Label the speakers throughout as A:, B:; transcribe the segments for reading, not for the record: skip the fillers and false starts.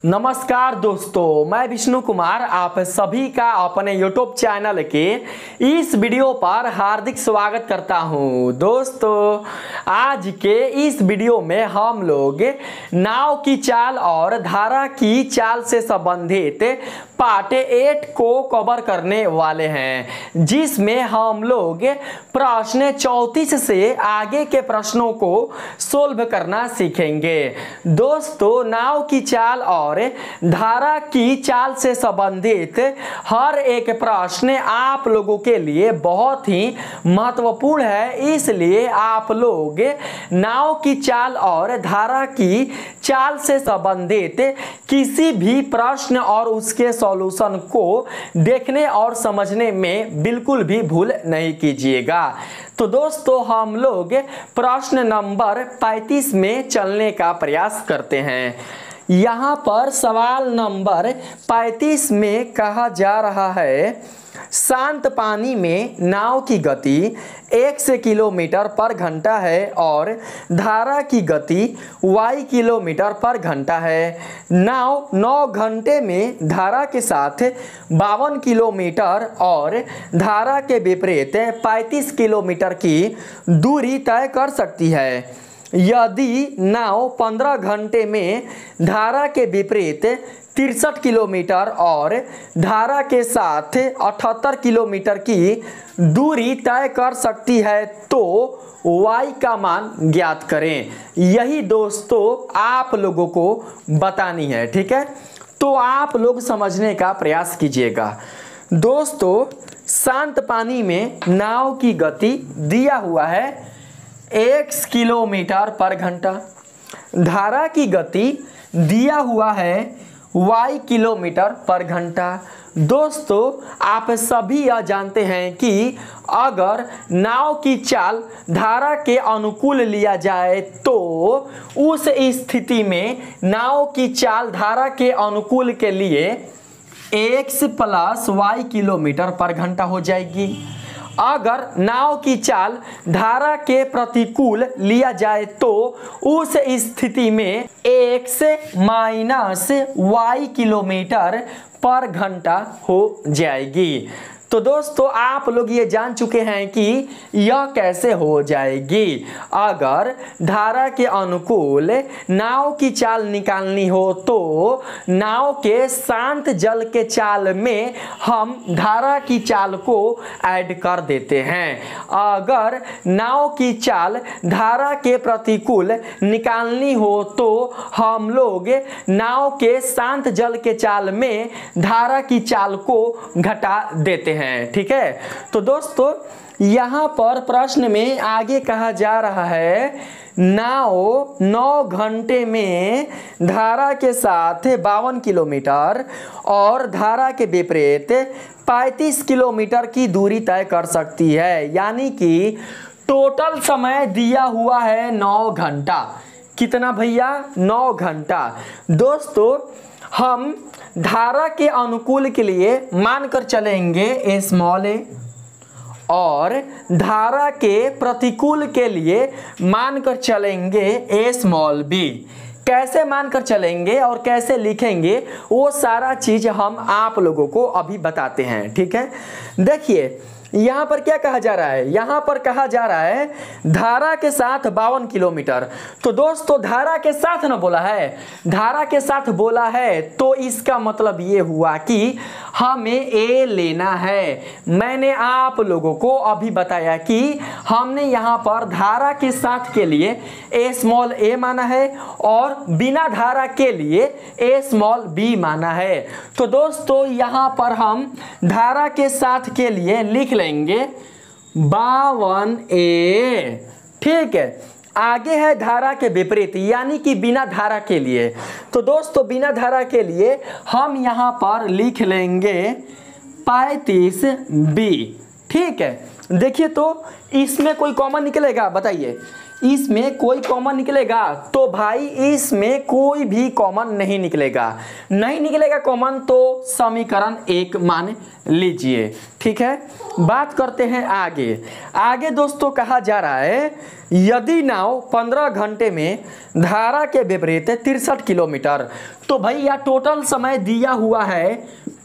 A: नमस्कार दोस्तों, मैं विष्णु कुमार आप सभी का अपने YouTube चैनल के इस वीडियो पर हार्दिक स्वागत करता हूं। दोस्तों, आज के इस वीडियो में हम लोग नाव की चाल और धारा की चाल से संबंधित पार्ट 8 को कवर करने वाले हैं, जिसमें हम लोग प्रश्न 34 से आगे के प्रश्नों को सोल्व करना सीखेंगे। दोस्तों, नाव की चाल और धारा की चाल से संबंधित हर एक प्रश्न आप लोगों के लिए बहुत ही महत्वपूर्ण है, इसलिए आप लोग नाव की चाल और धारा की चाल से संबंधित किसी भी प्रश्न और उसके सॉल्यूशन को देखने और समझने में बिल्कुल भी भूल नहीं कीजिएगा। तो दोस्तों, हम लोग प्रश्न नंबर 35 में चलने का प्रयास करते हैं। यहाँ पर सवाल नंबर 35 में कहा जा रहा है, शांत पानी में नाव की गति 1 किलोमीटर पर घंटा है और धारा की गति y किलोमीटर पर घंटा है। नाव 9 घंटे में धारा के साथ 52 किलोमीटर और धारा के विपरीत 35 किलोमीटर की दूरी तय कर सकती है। यदि नाव 15 घंटे में धारा के विपरीत 63 किलोमीटर और धारा के साथ 78 किलोमीटर की दूरी तय कर सकती है तो y का मान ज्ञात करें। यही दोस्तों आप लोगों को बतानी है, ठीक है। तो आप लोग समझने का प्रयास कीजिएगा। दोस्तों, शांत पानी में नाव की गति दिया हुआ है 1 किलोमीटर पर घंटा, धारा की गति दिया हुआ है y किलोमीटर पर घंटा। दोस्तों, आप सभी यह जानते हैं कि अगर नाव की चाल धारा के अनुकूल लिया जाए तो उस स्थिति में नाव की चाल धारा के अनुकूल के लिए x + y किलोमीटर पर घंटा हो जाएगी। अगर नाव की चाल धारा के प्रतिकूल लिया जाए तो उस स्थिति में x - y किलोमीटर पर घंटा हो जाएगी। तो दोस्तों, आप लोग ये जान चुके हैं कि यह कैसे हो जाएगी। अगर धारा के अनुकूल नाव की चाल निकालनी हो तो नाव के शांत जल के चाल में हम धारा की चाल को ऐड कर देते हैं। अगर नाव की चाल धारा के प्रतिकूल निकालनी हो तो हम लोग नाव के शांत जल के चाल में धारा की चाल को घटा देते हैं, ठीक है। तो दोस्तों, यहाँ पर प्रश्न में आगे कहा जा रहा है, नाव 9 घंटे में धारा के साथ 52 किलोमीटर और धारा के विपरीत 35 किलोमीटर की दूरी तय कर सकती है। यानी कि टोटल समय दिया हुआ है 9 घंटा। कितना भैया? 9 घंटा। दोस्तों, हम धारा के अनुकूल के लिए मानकर चलेंगे a और धारा के प्रतिकूल के लिए मानकर चलेंगे a। कैसे मानकर चलेंगे और कैसे लिखेंगे वो सारा चीज हम आप लोगों को अभी बताते हैं, ठीक है। देखिए, यहाँ पर क्या कहा जा रहा है, यहाँ पर कहा जा रहा है धारा के साथ 52 किलोमीटर। तो दोस्तों, धारा के साथ ना बोला है, धारा के साथ बोला है तो इसका मतलब ये हुआ कि हमें ए लेना है। मैंने आप लोगों को अभी बताया कि हमने यहाँ पर धारा के साथ के लिए a माना है और बिना धारा के लिए a माना है। तो दोस्तों, यहाँ पर हम धारा के साथ के लिए लिख लेंगे 52A, ठीक है। आगे है धारा के विपरीत यानी कि बिना धारा के लिए। तो दोस्तों, बिना धारा के लिए हम यहाँ पर लिख लेंगे 35B, ठीक है। देखिए, तो इसमें कोई कॉमन निकलेगा? बताइए, इसमें कोई कॉमन निकलेगा? तो भाई इसमें कोई भी कॉमन नहीं निकलेगा। नहीं निकलेगा कॉमन तो समीकरण 1 मान लीजिए। ठीक है, बात करते हैं आगे। आगे दोस्तों कहा जा रहा है यदि नाव 15 घंटे में धारा के विपरीत 63 किलोमीटर, तो भाई यह टोटल समय दिया हुआ है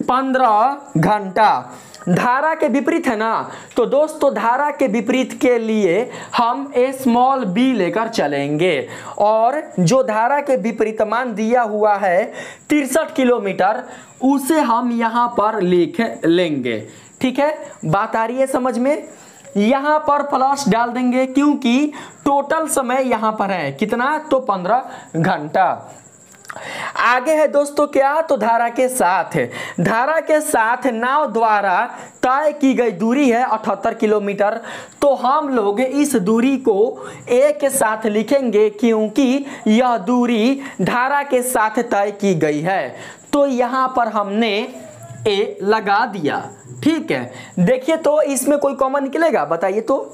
A: 15 घंटा। धारा के विपरीत है ना, तो दोस्तों धारा के विपरीत के लिए हम स्मॉल b लेकर चलेंगे और जो धारा के विपरीत मान दिया हुआ है 63 किलोमीटर उसे हम यहां पर लिख लेंगे। ठीक है, बात आ रही है समझ में? यहां पर प्लस डाल देंगे क्योंकि टोटल समय यहां पर है कितना, तो 15 घंटा। आगे है दोस्तों क्या, तो धारा के साथ नाव द्वारा तय की गई दूरी है 78 किलोमीटर। तो हम लोग इस दूरी को ए के साथ लिखेंगे क्योंकि यह दूरी धारा के साथ तय की गई है। तो यहां पर हमने ए लगा दिया। ठीक है, देखिए तो इसमें कोई कॉमन निकलेगा? बताइए तो।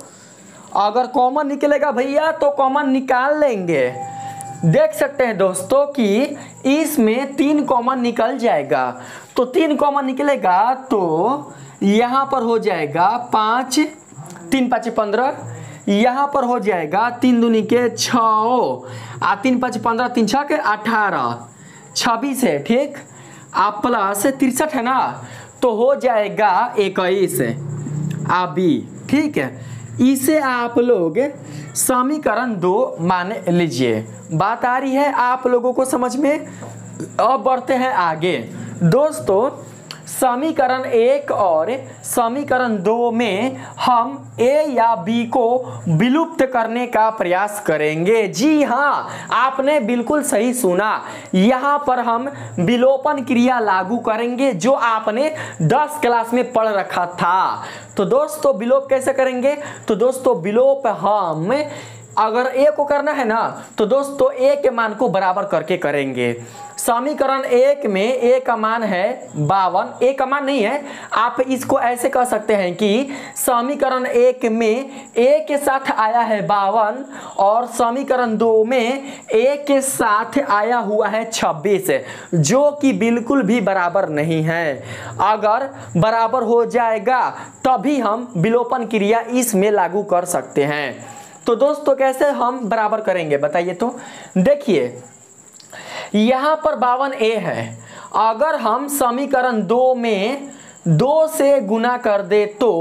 A: अगर कॉमन निकलेगा भैया तो कॉमन निकाल लेंगे। देख सकते हैं दोस्तों कि इसमें 3 कॉमन निकल जाएगा। तो 3 कॉमन निकलेगा तो यहाँ पर हो जाएगा 5, 3 5 15, यहाँ पर हो जाएगा 3 दूनी के 6, 3 5 15, 3 6 के 18, 26 है। ठीक, आप प्लस 63 है ना, तो हो जाएगा 21 बी। ठीक है, इसे आप लोग समीकरण 2 मान लीजिए। बात आ रही है आप लोगों को समझ में? अब बढ़ते हैं आगे दोस्तों। समीकरण 1 और समीकरण 2 में हम ए या बी को विलुप्त करने का प्रयास करेंगे। जी हाँ, आपने बिल्कुल सही सुना। यहाँ पर हम विलोपन क्रिया लागू करेंगे जो आपने 10 क्लास में पढ़ रखा था। तो दोस्तों विलोप कैसे करेंगे? तो दोस्तों विलोप हम अगर ए को करना है ना, तो दोस्तों ए के मान को बराबर करके करेंगे। समीकरण 1 में ए का मान है 52, ए का मान नहीं है, आप इसको ऐसे कह सकते हैं कि समीकरण 1 में ए के साथ आया है 52 और समीकरण 2 में ए के साथ आया हुआ है 26, जो कि बिल्कुल भी बराबर नहीं है। अगर बराबर हो जाएगा तभी हम विलोपन क्रिया इसमें लागू कर सकते हैं। तो दोस्तों कैसे हम बराबर करेंगे बताइए तो। देखिए यहां पर 52 ए है, अगर हम समीकरण 2 में 2 से गुना कर दे तो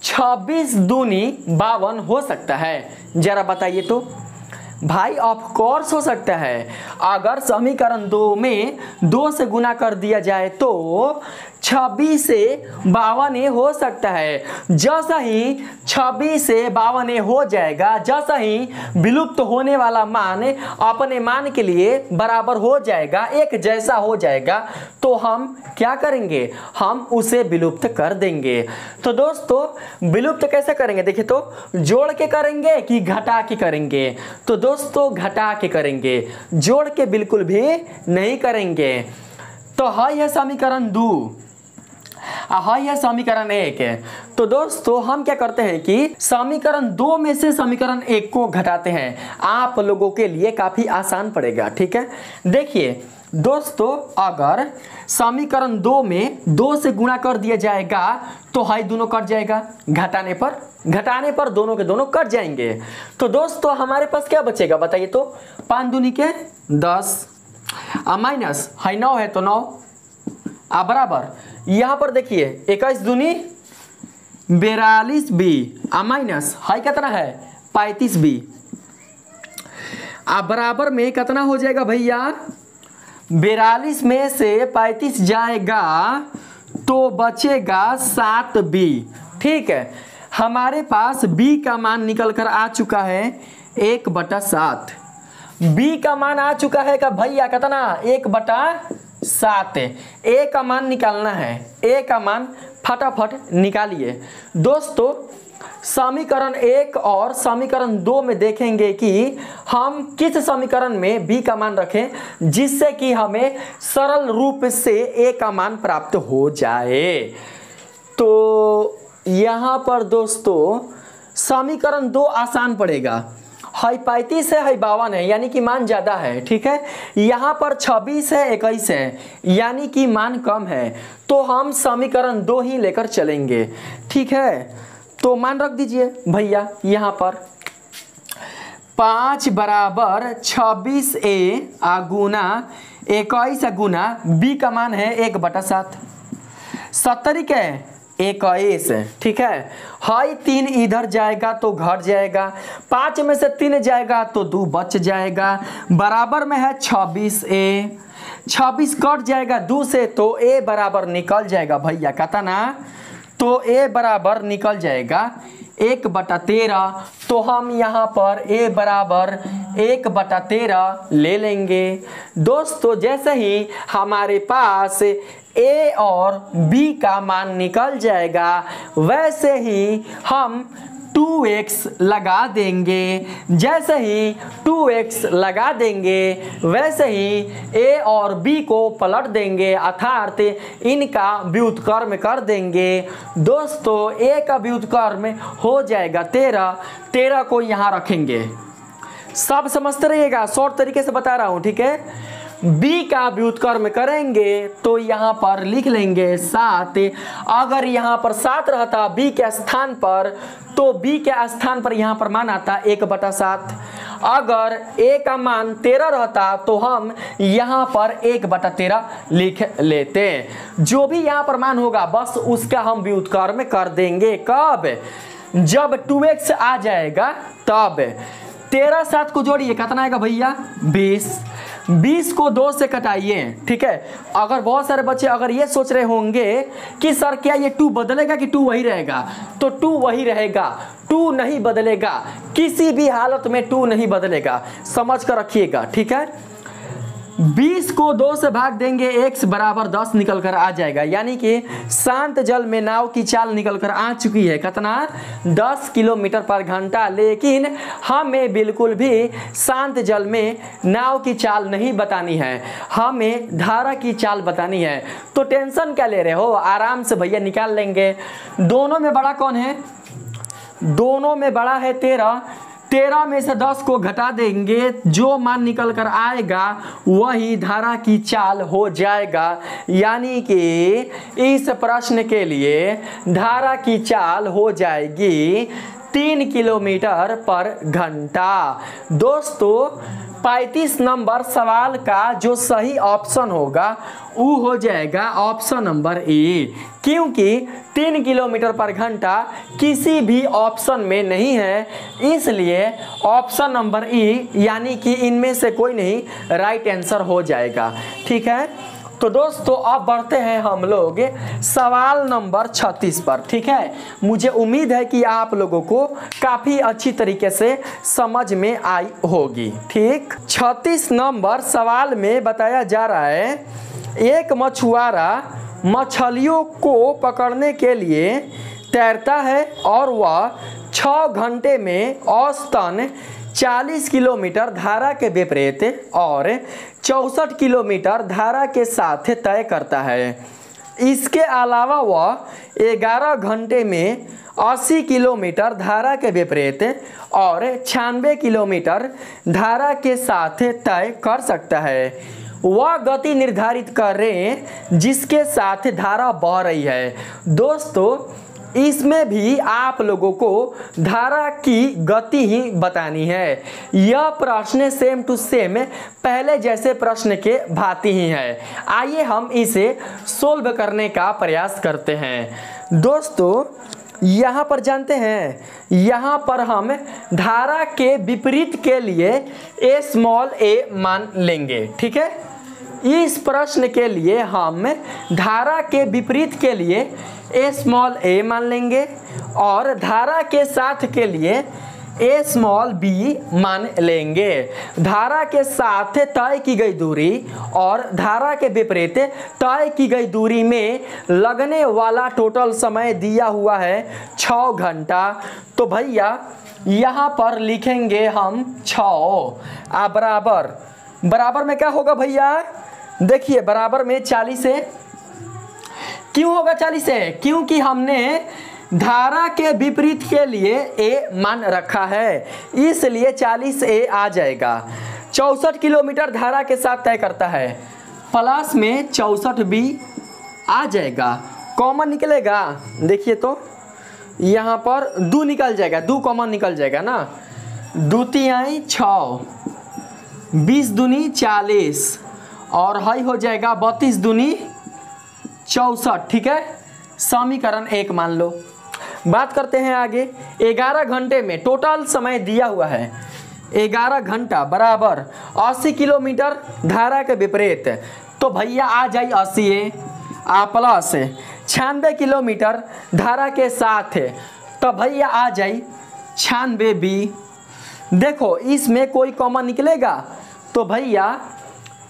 A: 26 दूनी 52 हो सकता है? जरा बताइए तो। भाई ऑफ कोर्स हो सकता है। अगर समीकरण 2 में 2 से गुना कर दिया जाए तो 26 से 52 हो सकता है। जैसा ही 26 से 52 हो जाएगा, जैसा ही विलुप्त होने वाला मान अपने मान के लिए बराबर हो जाएगा, एक जैसा हो जाएगा, तो हम क्या करेंगे? हम उसे विलुप्त कर देंगे। तो दोस्तों विलुप्त कैसे करेंगे? देखिए तो, जोड़ के करेंगे कि घटा के करेंगे? तो दोस्तों घटा के करेंगे, जोड़ के बिल्कुल भी नहीं करेंगे। तो है समीकरण 2, है समीकरण 1। तो दोस्तों हम क्या करते हैं कि समीकरण 2 में से समीकरण 1 को घटाते हैं। आप लोगों के लिए काफी आसान पड़ेगा। ठीक है, देखिए दोस्तों अगर समीकरण 2 में 2 से गुणा कर दिया जाएगा तो है दोनों कट जाएगा, घटाने पर दोनों के दोनों कट जाएंगे। तो दोस्तों हमारे पास क्या बचेगा बताइए तो? 5 दूनी के 10 माइनस है 9 है तो 9 बराबर, यहाँ पर देखिए 21 दूनी 42 बी माइनस है कितना है 35 बी बराबर में कितना हो जाएगा भैया? 42 में से 35 जाएगा तो बचेगा 7 बी। ठीक है, हमारे पास बी का मान निकल कर आ चुका है 1/7। बी का मान आ चुका है का भैया कितना? 1/7। ए का मान निकालना है, ए का मान फटाफट निकालिए। दोस्तों समीकरण 1 और समीकरण 2 में देखेंगे कि हम किस समीकरण में b का मान रखें जिससे कि हमें सरल रूप से a का मान प्राप्त हो जाए। तो यहाँ पर दोस्तों समीकरण 2 आसान पड़ेगा। हाई 35 है, हाई 52 है, यानी कि मान ज़्यादा है। ठीक है, यहाँ पर 26 है, 21 है, यानी कि मान कम है। तो हम समीकरण 2 ही लेकर चलेंगे। ठीक है, तो मान रख दीजिए भैया यहाँ पर 5 बराबर 26a गुना 21 गुना b का मान है 1/7, 70 के 21। ठीक है, हाई 3 इधर जाएगा तो घट जाएगा, 5 में से 3 जाएगा तो 2 बच जाएगा, बराबर में है 26a, 26 कट जाएगा 2 से तो a बराबर निकल जाएगा भैया, कहता ना, तो a बराबर निकल जाएगा 1/13। तो हम यहाँ पर a बराबर 1/13 ले लेंगे। दोस्तों जैसे ही हमारे पास a और b का मान निकल जाएगा, वैसे ही हम 2x लगा देंगे। जैसे ही 2x लगा देंगे, वैसे ही a और b को पलट देंगे, अर्थात इनका व्युत्क्रम कर देंगे। दोस्तों a का व्युत्क्रम हो जाएगा 13, 13 को यहाँ रखेंगे। सब समझते रहिएगा, शॉर्ट तरीके से बता रहा हूँ। ठीक है, b का व्युत्क्रम करेंगे तो यहाँ पर लिख लेंगे 7। अगर यहाँ पर 7 रहता b के स्थान पर, तो b के स्थान पर यहाँ पर मान आता 1/7। अगर a का मान 13 रहता तो हम यहाँ पर 1/13 लिख लेते। जो भी यहाँ पर मान होगा बस उसका हम व्युत्क्रम कर देंगे। कब? जब 2x आ जाएगा तब। 13 7 को जोड़िए, कितना आएगा भैया? 20। 20 को 2 से कटाइए। ठीक है, अगर बहुत सारे बच्चे अगर ये सोच रहे होंगे कि सर क्या ये 2 बदलेगा कि 2 वही रहेगा, तो 2 वही रहेगा, 2 नहीं बदलेगा, किसी भी हालत में 2 नहीं बदलेगा, समझ कर रखिएगा। ठीक है, 20 को 2 से भाग देंगे, x बराबर 10 निकल कर आ जाएगा, यानी कि शांत जल में नाव की चाल निकल कर आ चुकी है। कितना? 10 किलोमीटर पर घंटा। लेकिन हमें बिल्कुल भी शांत जल में नाव की चाल नहीं बतानी है, हमें धारा की चाल बतानी है। तो टेंशन क्या ले रहे हो, आराम से भैया निकाल लेंगे। दोनों में बड़ा कौन है? दोनों में बड़ा है 13। 13 में से 10 को घटा देंगे, जो मान निकल कर आएगा वही धारा की चाल हो जाएगा। यानी कि इस प्रश्न के लिए धारा की चाल हो जाएगी 3 किलोमीटर पर घंटा। दोस्तों 35 नंबर सवाल का जो सही ऑप्शन होगा वो हो जाएगा ऑप्शन नंबर ए, क्योंकि 3 किलोमीटर पर घंटा किसी भी ऑप्शन में नहीं है, इसलिए ऑप्शन नंबर ई यानी कि इनमें से कोई नहीं राइट आंसर हो जाएगा। ठीक है, तो दोस्तों अब बढ़ते हैं हम लोग सवाल नंबर 36 पर। ठीक है, मुझे उम्मीद है कि आप लोगों को काफ़ी अच्छी तरीके से समझ में आई होगी। ठीक, 36 नंबर सवाल में बताया जा रहा है, एक मछुआरा मछलियों को पकड़ने के लिए तैरता है और वह 6 घंटे में औसतन 40 किलोमीटर धारा के विपरीत और 64 किलोमीटर धारा के साथ तय करता है। इसके अलावा वह 11 घंटे में 80 किलोमीटर धारा के विपरीत और 96 किलोमीटर धारा के साथ तय कर सकता है। वह गति निर्धारित करें जिसके साथ धारा बह रही है। दोस्तों इसमें भी आप लोगों को धारा की गति ही बतानी है। यह प्रश्न सेम टू सेम पहले जैसे प्रश्न के भांति ही है। आइए हम इसे सोल्व करने का प्रयास करते हैं। दोस्तों यहाँ पर जानते हैं, यहाँ पर हम धारा के विपरीत के लिए a स्मॉल a मान लेंगे। ठीक है, इस प्रश्न के लिए हम धारा के विपरीत के लिए a स्मॉल a मान लेंगे और धारा के साथ के लिए a स्मॉल b मान लेंगे। धारा के साथ तय की गई दूरी और धारा के विपरीत तय की गई दूरी में लगने वाला टोटल समय दिया हुआ है 6 घंटा। तो भैया यहाँ पर लिखेंगे हम 6 बराबर में क्या होगा भैया? देखिए बराबर में 40 है। क्यों होगा 40 है? क्योंकि हमने धारा के विपरीत के लिए ए मान रखा है, इसलिए 40A आ जाएगा। 64 किलोमीटर धारा के साथ तय करता है, प्लस में 64B आ जाएगा। कॉमन निकलेगा, देखिए तो यहाँ पर 2 निकल जाएगा, 2 कॉमन निकल जाएगा ना। 2 तिहाई 6, 20 दूनी 40 और हाई हो जाएगा 32 दूनी 64। ठीक है, समीकरण 1 मान लो। बात करते हैं आगे। 11 घंटे में टोटल समय दिया हुआ है, 11 घंटा बराबर 80 किलोमीटर धारा के विपरीत, तो भैया आ जाए 80A आ प्लस 96 किलोमीटर धारा के साथ, तो भैया आ जाए 96B। देखो इसमें कोई कॉमन निकलेगा, तो भैया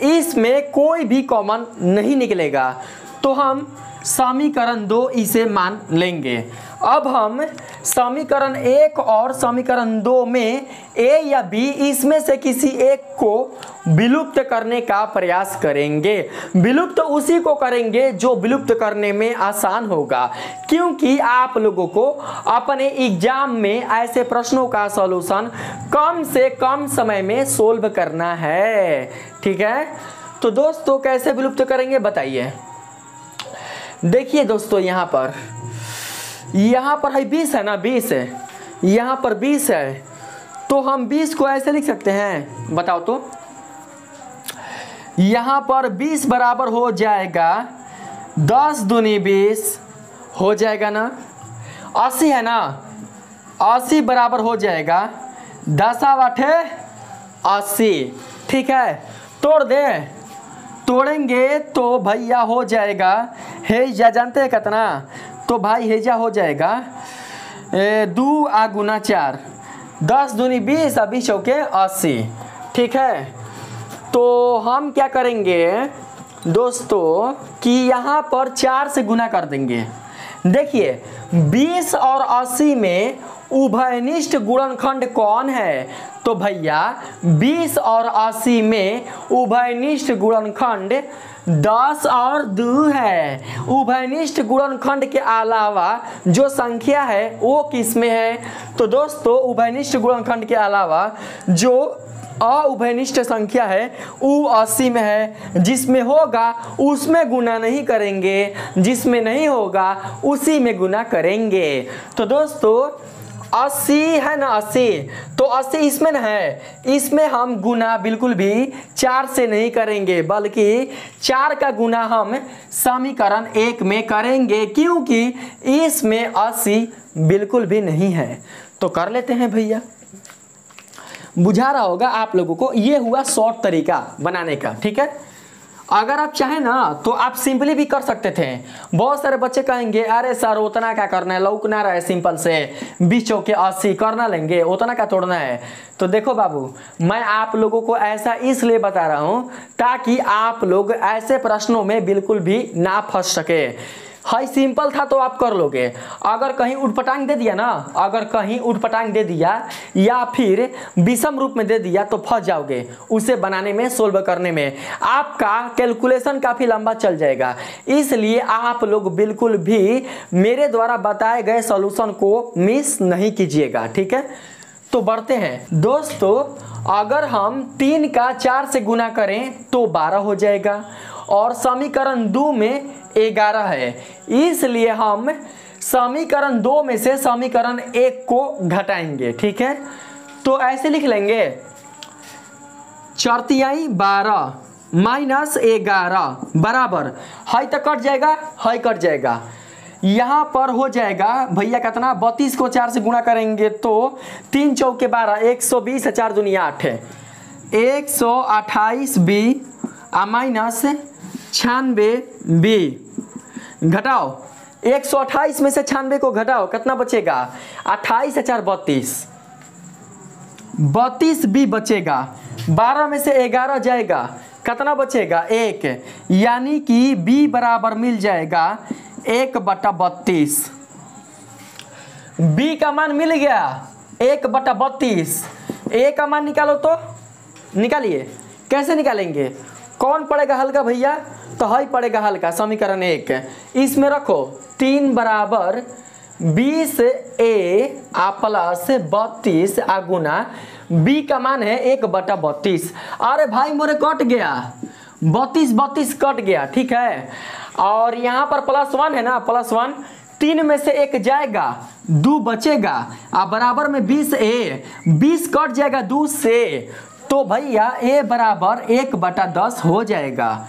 A: इसमें कोई भी कॉमन नहीं निकलेगा, तो हम समीकरण 2 इसे मान लेंगे। अब हम समीकरण 1 और समीकरण 2 में ए या बी इसमें से किसी एक को विलुप्त करने का प्रयास करेंगे। विलुप्त उसी को करेंगे जो विलुप्त करने में आसान होगा, क्योंकि आप लोगों को अपने एग्जाम में ऐसे प्रश्नों का सॉल्यूशन कम से कम समय में सोल्व करना है। ठीक है, तो दोस्तों कैसे विलुप्त करेंगे बताइए। देखिए दोस्तों, यहाँ पर है 20 है ना, 20 है, यहाँ पर 20 है, तो हम 20 को ऐसे लिख सकते हैं, बताओ तो। यहाँ पर 20 बराबर हो जाएगा 10 दूनी 20 हो जाएगा ना। 80 है ना, 80 बराबर हो जाएगा 10 आठे 80। ठीक है, तोड़ दे, तोड़ेंगे तो भैया हो जाएगा हेजा, जानते हैं कितना, तो भाई हेजा हो जाएगा 2 आ गुना 4, 10 दूनी 20 और 20 चौके 80। ठीक है, तो हम क्या करेंगे दोस्तों कि यहाँ पर 4 से गुना कर देंगे। देखिए 20 और 80 में उभयनिष्ठ गुणनखंड कौन है, तो भैया 20 और 80 में उभयनिष्ठ गुणनखंड 10 और 2 है। उभयनिष्ठ गुणनखंड के अलावा जो संख्या है वो किस में है, तो दोस्तों उभयनिष्ठ गुणनखंड के अलावा जो अउभयनिष्ठ संख्या है वो 80 में है। जिसमें होगा उसमें गुना नहीं करेंगे, जिसमें नहीं होगा उसी में गुना करेंगे। तो दोस्तों 80 है ना, 80, तो 80 इसमें ना है, इसमें हम गुना बिल्कुल भी 4 से नहीं करेंगे, बल्कि 4 का गुना हम समीकरण 1 में करेंगे, क्योंकि इसमें 80 बिल्कुल भी नहीं है। तो कर लेते हैं भैया, बुझा रहा होगा आप लोगों को। ये हुआ शॉर्ट तरीका बनाने का। ठीक है, अगर आप चाहें ना तो आप सिंपली भी कर सकते थे। बहुत सारे बच्चे कहेंगे अरे सर उतना क्या करना है, लौकना रहा है सिंपल से 20 चौके 80 करना लेंगे, उतना क्या तोड़ना है। तो देखो बाबू, मैं आप लोगों को ऐसा इसलिए बता रहा हूँ ताकि आप लोग ऐसे प्रश्नों में बिल्कुल भी ना फंस सके। हाई सिंपल था तो आप कर लोगे, अगर कहीं उठपटांग दे दिया ना, अगर कहीं उठपटांग दे दिया या फिर विषम रूप में दे दिया तो फंस जाओगे। उसे बनाने में, सोल्व करने में आपका कैलकुलेशन काफ़ी लंबा चल जाएगा। इसलिए आप लोग बिल्कुल भी मेरे द्वारा बताए गए सॉल्यूशन को मिस नहीं कीजिएगा। ठीक है, तो बढ़ते हैं दोस्तों। अगर हम 3 का 4 से गुना करें तो 12 हो जाएगा, और समीकरण 2 में 11 है, इसलिए हम समीकरण 2 में से समीकरण 1 को घटाएंगे। ठीक है, तो ऐसे लिख लेंगे 4 तिहाई 12 माइनस 11 बराबर, हाई तक कट जाएगा, हाई कट जाएगा, यहाँ पर हो जाएगा भैया कितना, 32 को 4 से गुणा करेंगे तो 3 चौके 12, 120 है, 4 दूनी 8 है, 128B माइनस 96B। घटाओ 128 में से 96 को घटाओ, कितना बचेगा, 28 है 4 32, 32B बचेगा। 12 में से 11 जाएगा, कितना बचेगा 1, यानी कि B बराबर मिल जाएगा 1/32। B का मान मिल गया 1/32। A का मान निकालो तो निकालिए, कैसे निकालेंगे, कौन पड़ेगा हल्का भैया, तो हाई पड़ेगा हल्का, समीकरण 1 इसमें रखो 3 बराबर 20a आ प्लस 32 आ गुना b का मान है 1/32। अरे भाई मोरे कट गया, 32 कट गया, ठीक है। और यहाँ पर +1 है ना, +1, 3 में से 1 जाएगा, 2 बचेगा, अब बराबर में 20a, 20 कट जाएगा 2 से, तो भैया a बराबर 1/10 हो जाएगा।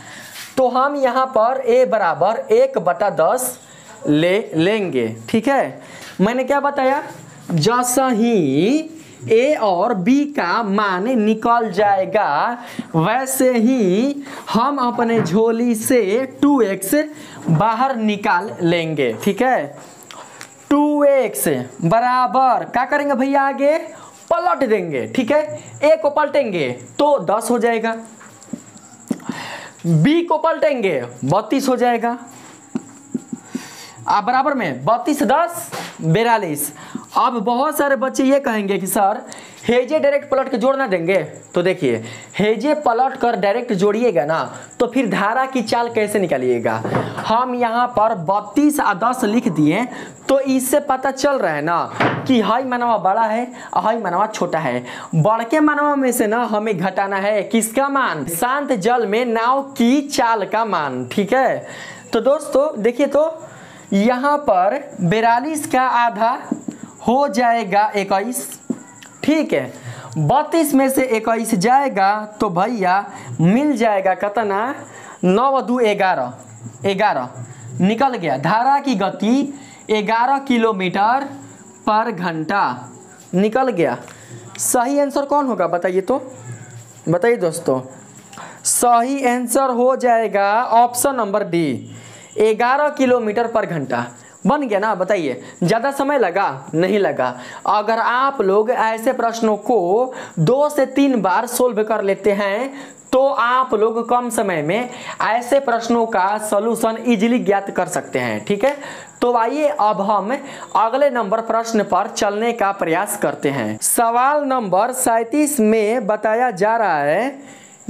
A: तो हम यहाँ पर a बराबर 1/10 लेंगे, ठीक है। मैंने क्या बताया, जैसा ही a और b का मान निकल जाएगा वैसे ही हम अपने झोली से 2x बाहर निकाल लेंगे, ठीक है। 2x बराबर क्या करेंगे भैया, आगे पलट देंगे, ठीक है। a को पलटेंगे तो 10 हो जाएगा, b को पलटेंगे 32 हो जाएगा, अब बराबर में 32 10 42। अब बहुत सारे बच्चे ये कहेंगे कि सर हेजे डायरेक्ट पलट के जोड़ना देंगे, तो देखिए हेजे पलट कर डायरेक्ट जोड़िएगा ना तो फिर धारा की चाल कैसे निकालिएगा। हम यहाँ पर 32 और 10 लिख दिए तो इससे पता चल रहा है ना कि हाई मनवा बड़ा है और हाई मनवा छोटा है। बड़ के मनवा में से ना हमें घटाना है किसका मान, शांत जल में नाव की चाल का मान, ठीक है। तो दोस्तों देखिए, तो यहाँ पर 42 का आधा हो जाएगा 21, ठीक है। 32 में से 21 जाएगा तो भैया मिल जाएगा कितना, 9 2 11, 11 निकल गया। धारा की गति 11 किलोमीटर पर घंटा निकल गया। सही आंसर कौन होगा बताइए, तो बताइए दोस्तों। सही आंसर हो जाएगा ऑप्शन नंबर डी, 11 किलोमीटर पर घंटा। बन गया ना, बताइए ज़्यादा समय लगा, नहीं लगा। अगर आप लोग ऐसे प्रश्नों को 2 से 3 बार सोल्व कर लेते हैं तो आप लोग कम समय में ऐसे प्रश्नों का सलूशन इजीली ज्ञात कर सकते हैं, ठीक है। तो आइए अब हम अगले नंबर प्रश्न पर चलने का प्रयास करते हैं। सवाल नंबर 37 में बताया जा रहा है,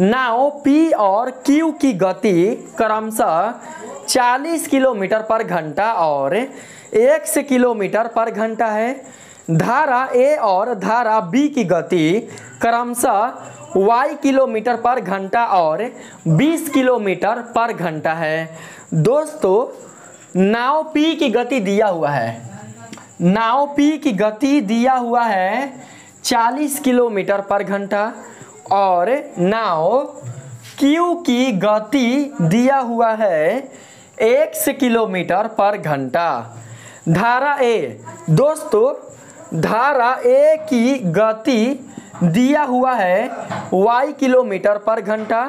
A: नाव P और Q की गति क्रमशः 40 किलोमीटर पर घंटा और 1 किलोमीटर पर घंटा है। धारा A और धारा B की गति क्रमशः y किलोमीटर पर घंटा और 20 किलोमीटर पर घंटा है। दोस्तों नाव P की गति दिया हुआ है, नाव P की गति दिया हुआ है 40 किलोमीटर पर घंटा और नाव Q की गति दिया हुआ है 1 किलोमीटर पर घंटा। धारा A, दोस्तों धारा A की गति दिया हुआ है y किलोमीटर पर घंटा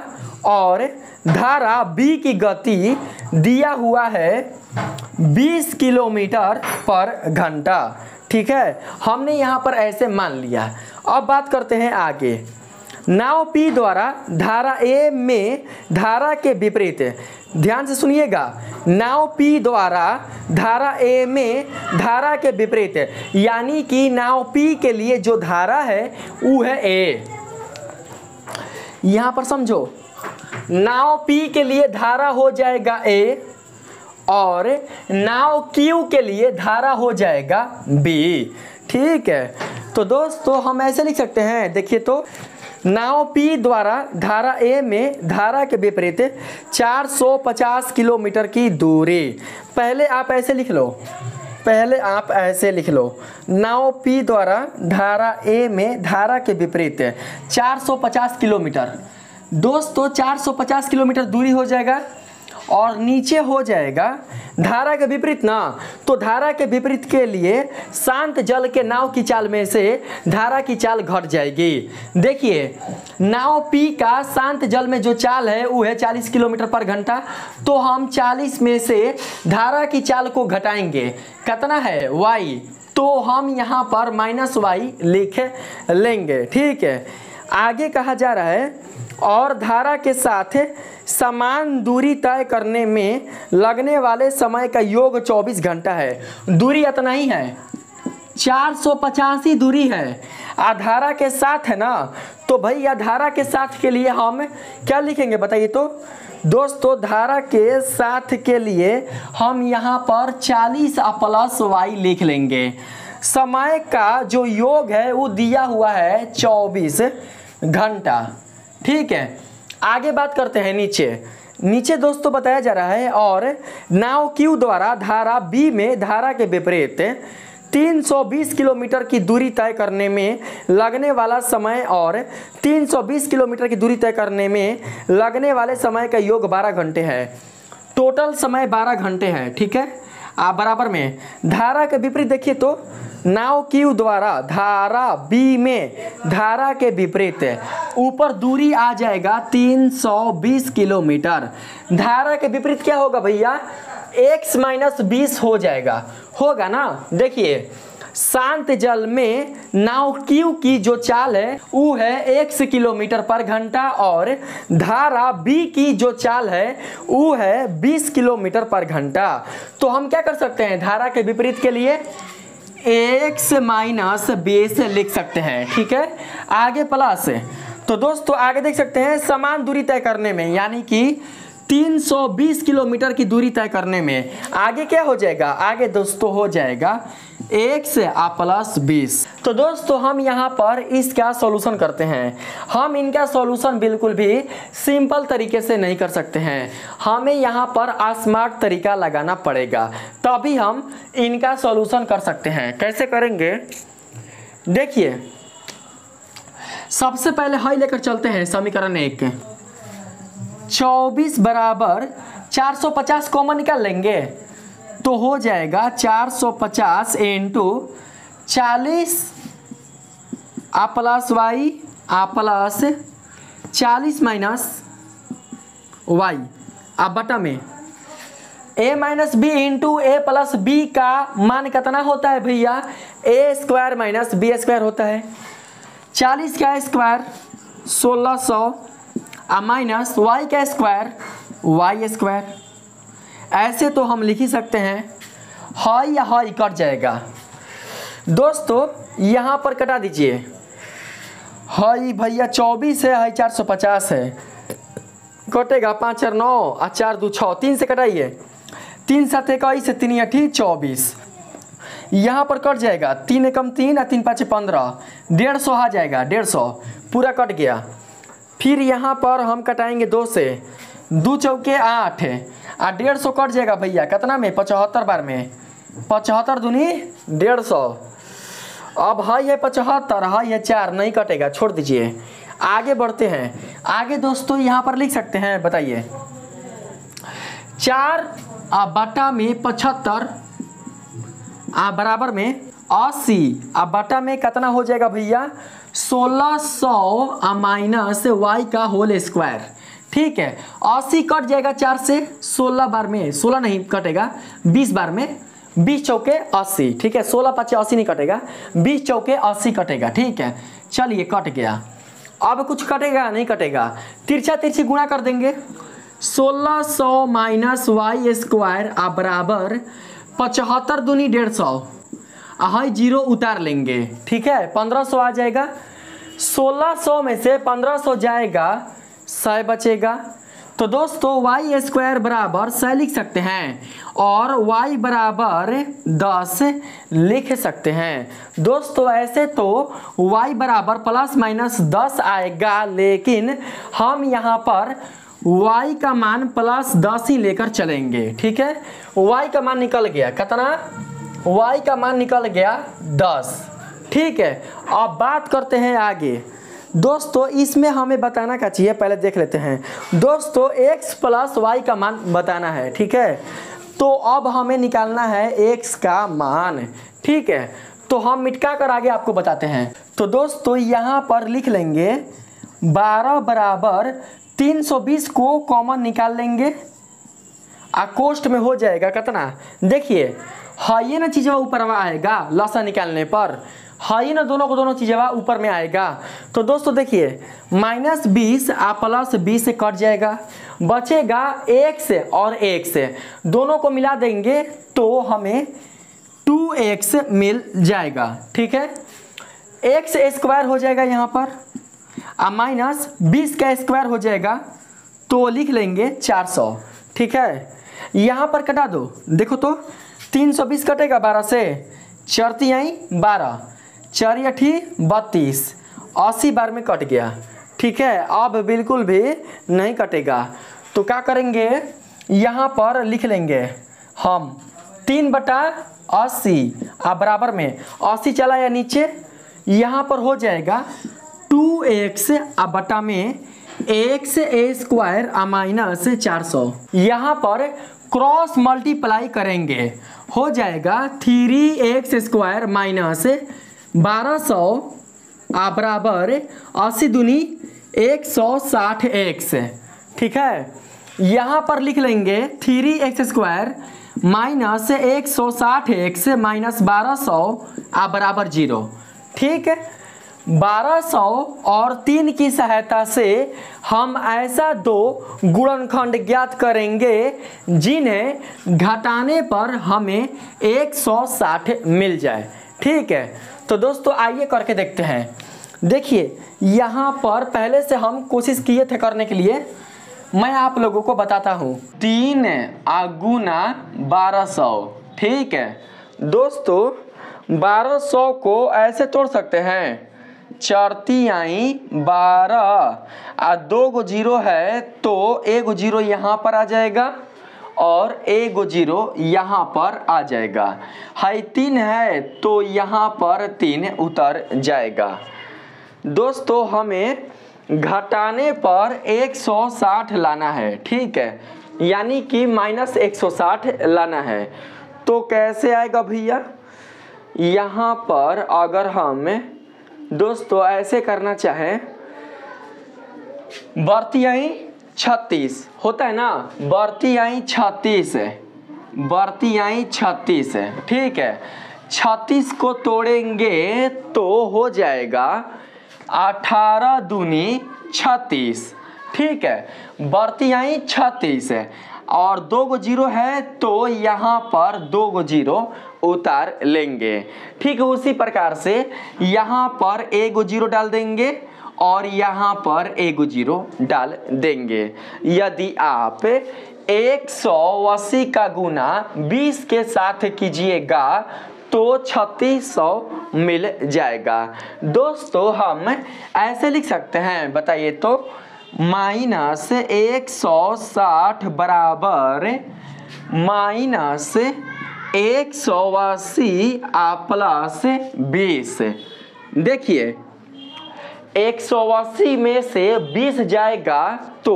A: और धारा B की गति दिया हुआ है 20 किलोमीटर पर घंटा, ठीक है। हमने यहाँ पर ऐसे मान लिया। अब बात करते हैं आगे। नाव P द्वारा धारा A में धारा के विपरीत, ध्यान से सुनिएगा, नाव P द्वारा धारा A में धारा के विपरीत, यानी कि नाव P के लिए जो धारा है वो है A। यहाँ पर समझो, नाव P के लिए धारा हो जाएगा A और नाव Q के लिए धारा हो जाएगा B, ठीक है। तो दोस्तों हम ऐसे लिख सकते हैं, देखिए तो नाव P द्वारा धारा A में धारा के विपरीत 450 किलोमीटर की दूरी। पहले आप ऐसे लिख लो, पहले आप ऐसे लिख लो, नाव P द्वारा धारा A में धारा के विपरीत 450 किलोमीटर। दोस्तों 450 किलोमीटर दूरी हो जाएगा और नीचे हो जाएगा धारा के विपरीत ना, तो धारा के विपरीत के लिए शांत जल के नाव की चाल में से धारा की चाल घट जाएगी। देखिए नाव P का शांत जल में जो चाल है वो है 40 किलोमीटर पर घंटा, तो हम 40 में से धारा की चाल को घटाएंगे, कितना है y, तो हम यहाँ पर -y लिख लेंगे, ठीक है। आगे कहा जा रहा है, और धारा के साथ समान दूरी तय करने में लगने वाले समय का योग 24 घंटा है। दूरी इतना ही है 485 दूरी है, आधारा के साथ है ना, तो भाई आधारा के साथ के लिए हम क्या लिखेंगे बताइए तो दोस्तों, धारा के साथ के लिए हम यहाँ पर 40 प्लस y लिख लेंगे। समय का जो योग है वो दिया हुआ है 24 घंटा। ठीक है, आगे बात करते हैं नीचे दोस्तों बताया जा रहा है, और नाव Q द्वारा धारा B में धारा के विपरीत 320 किलोमीटर की दूरी तय करने में लगने वाला समय और 320 किलोमीटर की दूरी तय करने में लगने वाले समय का योग 12 घंटे है। टोटल समय 12 घंटे है। ठीक है, आप बराबर में धारा के विपरीत देखिए तो नाव Q द्वारा धारा B में धारा के विपरीत ऊपर दूरी आ जाएगा 320 किलोमीटर। धारा के विपरीत क्या होगा भैया, x माइनस 20 हो जाएगा, होगा ना। देखिए शांत जल में नाव Q की जो चाल है वो है x किलोमीटर पर घंटा, और धारा B की जो चाल है वो है 20 किलोमीटर पर घंटा। तो हम क्या कर सकते हैं, धारा के विपरीत के लिए x माइनस 20 लिख सकते हैं। ठीक है, आगे प्लस, तो दोस्तों आगे देख सकते हैं समान दूरी तय करने में, यानी कि 320 किलोमीटर की दूरी तय करने में आगे क्या हो जाएगा, आगे दोस्तों हो जाएगा x प्लस 20। तो दोस्तों हम यहाँ पर इसका सॉल्यूशन करते हैं। हम इनका सॉल्यूशन बिल्कुल भी सिंपल तरीके से नहीं कर सकते हैं, हमें यहाँ पर स्मार्ट तरीका लगाना पड़ेगा, तभी हम इनका सॉल्यूशन कर सकते हैं। कैसे करेंगे देखिए, सबसे पहले हाई लेकर चलते हैं समीकरण 1। 24 बराबर 450 कॉमन निकाल लेंगे तो हो जाएगा 450 इंटू 40 आ प्लस वाई आ प्लस 40 माइनस वाई आ बटा में a minus B into A plus B का मान कितना होता है भैया, A square minus B square होता है। 40 का स्क्वायर 1600 माइनस वाई का स्क्वायर वाई स्क्वायर। ऐसे तो हम लिख ही सकते हैं, हाई या हाई कट जाएगा दोस्तों, यहाँ पर कटा दीजिए। हाई भैया 24 है, हाई 450 है, कटेगा 5 और 9 और 4 2 6, 3 से कटाइए, 3 7 21 3 8 24, यहाँ पर कट जाएगा 3 एकम 3 और 3 5 15, 150 आ जाएगा, 150 पूरा कट गया। फिर यहाँ पर हम कटाएंगे 2 से, 2 चौके 8 और 150 कट जाएगा भैया कितना में, 75 बार में, 75 दूनी 150। अब हाई है 75, हाई है 4, नहीं कटेगा, छोड़ दीजिए। आगे बढ़ते हैं, आगे दोस्तों यहाँ पर लिख सकते हैं, बताइए 4 बटा में 75 बराबर में 80 बटा में कितना हो जाएगा भैया, 1600 माइनस वाई का होल स्क्वायर। ठीक है, 80 कट जाएगा 4 से, 16 बार में, 16 नहीं कटेगा, 20 बार में, 20 चौके 80। ठीक है, 16 5 80 नहीं कटेगा, 20 चौके 80 कटेगा। ठीक है, चलिए कट गया। अब कुछ कटेगा नहीं कटेगा, तिरछा तिरछी गुणा कर देंगे, 1600 माइनस वाई स्क्वायर बराबर 75 दूनी 150, हाई 0 उतार लेंगे। ठीक है, 1500 आ जाएगा, 1600 में से 1500 जाएगा, 100 बचेगा। तो दोस्तों वाई स्क्वायर बराबर 100 लिख सकते हैं और वाई बराबर 10 लिख सकते हैं। दोस्तों ऐसे तो वाई बराबर प्लस माइनस 10 आएगा, लेकिन हम यहाँ पर y का मान प्लस 10 ही लेकर चलेंगे। ठीक है, y का मान निकल गया कितना, y का मान निकल गया 10। ठीक है, अब बात करते हैं आगे। दोस्तों इसमें हमें बताना क्या चाहिए, पहले देख लेते हैं। दोस्तों x प्लस वाई का मान बताना है। ठीक है, तो अब हमें निकालना है x का मान। ठीक है, तो हम मिटका कर आगे आपको बताते हैं। तो दोस्तों यहाँ पर लिख लेंगे 12 बराबर 320 को कॉमन निकाल लेंगे, कोष्ठ में हो जाएगा कितना, देखिए हाई ना चीज़वा ऊपर आएगा, लसा निकालने पर हाई ना दोनों को दोनों चीज़वा ऊपर में आएगा। तो दोस्तों देखिए -20 प्लस 20 से कट जाएगा, बचेगा 1 से और 1 से, दोनों को मिला देंगे तो हमें 2x मिल जाएगा। ठीक है, x स्क्वायर हो जाएगा यहाँ पर, माइनस 20 का स्क्वायर हो जाएगा तो लिख लेंगे 400। ठीक है, यहाँ पर कटा दो, देखो तो 320 कटेगा 12 से, 4 तिहाई 12, 4 अठी 32, 80 बार में कट गया। ठीक है, अब बिल्कुल भी नहीं कटेगा तो क्या करेंगे, यहाँ पर लिख लेंगे हम 3/80 बराबर में 80 चला या नीचे, यहाँ पर हो जाएगा 2x बटा में x स्क्वायर माइनस 400। यहाँ पर क्रॉस मल्टीप्लाई करेंगे, हो जाएगा 3x स्क्वायर माइनस 1200 बराबर 80 दूनी 160x। ठीक है, यहाँ पर लिख लेंगे 3x square minus 160x minus 1200 बराबर 0। ठीक है, 1200 और 3 की सहायता से हम ऐसा दो गुणनखंड ज्ञात करेंगे जिन्हें घटाने पर हमें 160 मिल जाए। ठीक है, तो दोस्तों आइए करके देखते हैं। देखिए यहाँ पर पहले से हम कोशिश किए थे करने के लिए, मैं आप लोगों को बताता हूँ। 3 गुना 1200। ठीक है दोस्तों, 1200 को ऐसे तोड़ सकते हैं, 4 तिहाई 12 2 गो 0 है तो 1 गो 0 यहाँ पर आ जाएगा और 1 गो 0 यहाँ पर आ जाएगा। हाई 3 है तो यहाँ पर 3 उतर जाएगा। दोस्तों हमें घटाने पर 160 लाना है। ठीक है, यानी कि माइनस 160 लाना है। तो कैसे आएगा भैया, यहाँ पर अगर हम दोस्तों ऐसे करना चाहें, बर्तियाई 36 होता है ना, बर्तियाई 36 है, बर्तियाई 36 है। ठीक है, 36 को तोड़ेंगे तो हो जाएगा 18 दूनी 36। ठीक है, बर्तियाई 36 है और 2 गो 0 है तो यहाँ पर 2 गो 0 उतार लेंगे। ठीक है, उसी प्रकार से यहाँ पर 1 गो 0 डाल देंगे और यहाँ पर 1 गो 0 डाल देंगे। यदि आप 180 का गुना 20 के साथ कीजिएगा तो 3600 मिल जाएगा। दोस्तों हम ऐसे लिख सकते हैं, बताइए तो, माइनस 160 बराबर माइनस 180 प्लस 20। देखिए 180 में से 20 जाएगा तो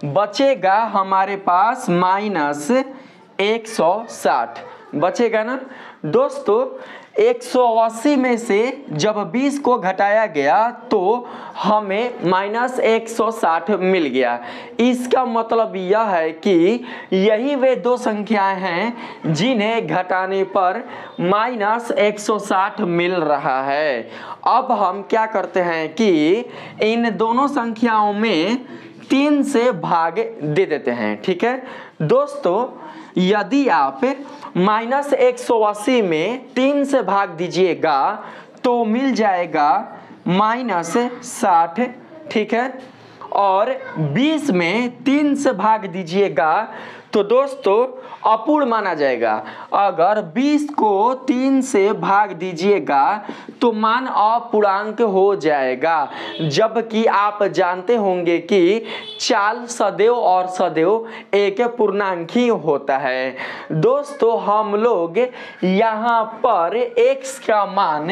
A: बचेगा हमारे पास माइनस 160 बचेगा ना। दोस्तों 180 में से जब 20 को घटाया गया तो हमें माइनस 160 मिल गया। इसका मतलब यह है कि यही वे दो संख्याएं हैं जिन्हें घटाने पर माइनस 160 मिल रहा है। अब हम क्या करते हैं कि इन दोनों संख्याओं में 3 से भाग दे देते हैं। ठीक है दोस्तों, यदि आप माइनस 180 में 3 से भाग दीजिएगा तो मिल जाएगा माइनस 60। ठीक है, और 20 में 3 से भाग दीजिएगा तो दोस्तों अपूर्ण माना जाएगा। अगर 20 को 3 से भाग दीजिएगा तो मान अपूर्णांक हो जाएगा, जबकि आप जानते होंगे कि चाल सदैव और सदैव एक पूर्णांक ही होता है। दोस्तों हम लोग यहाँ पर x का मान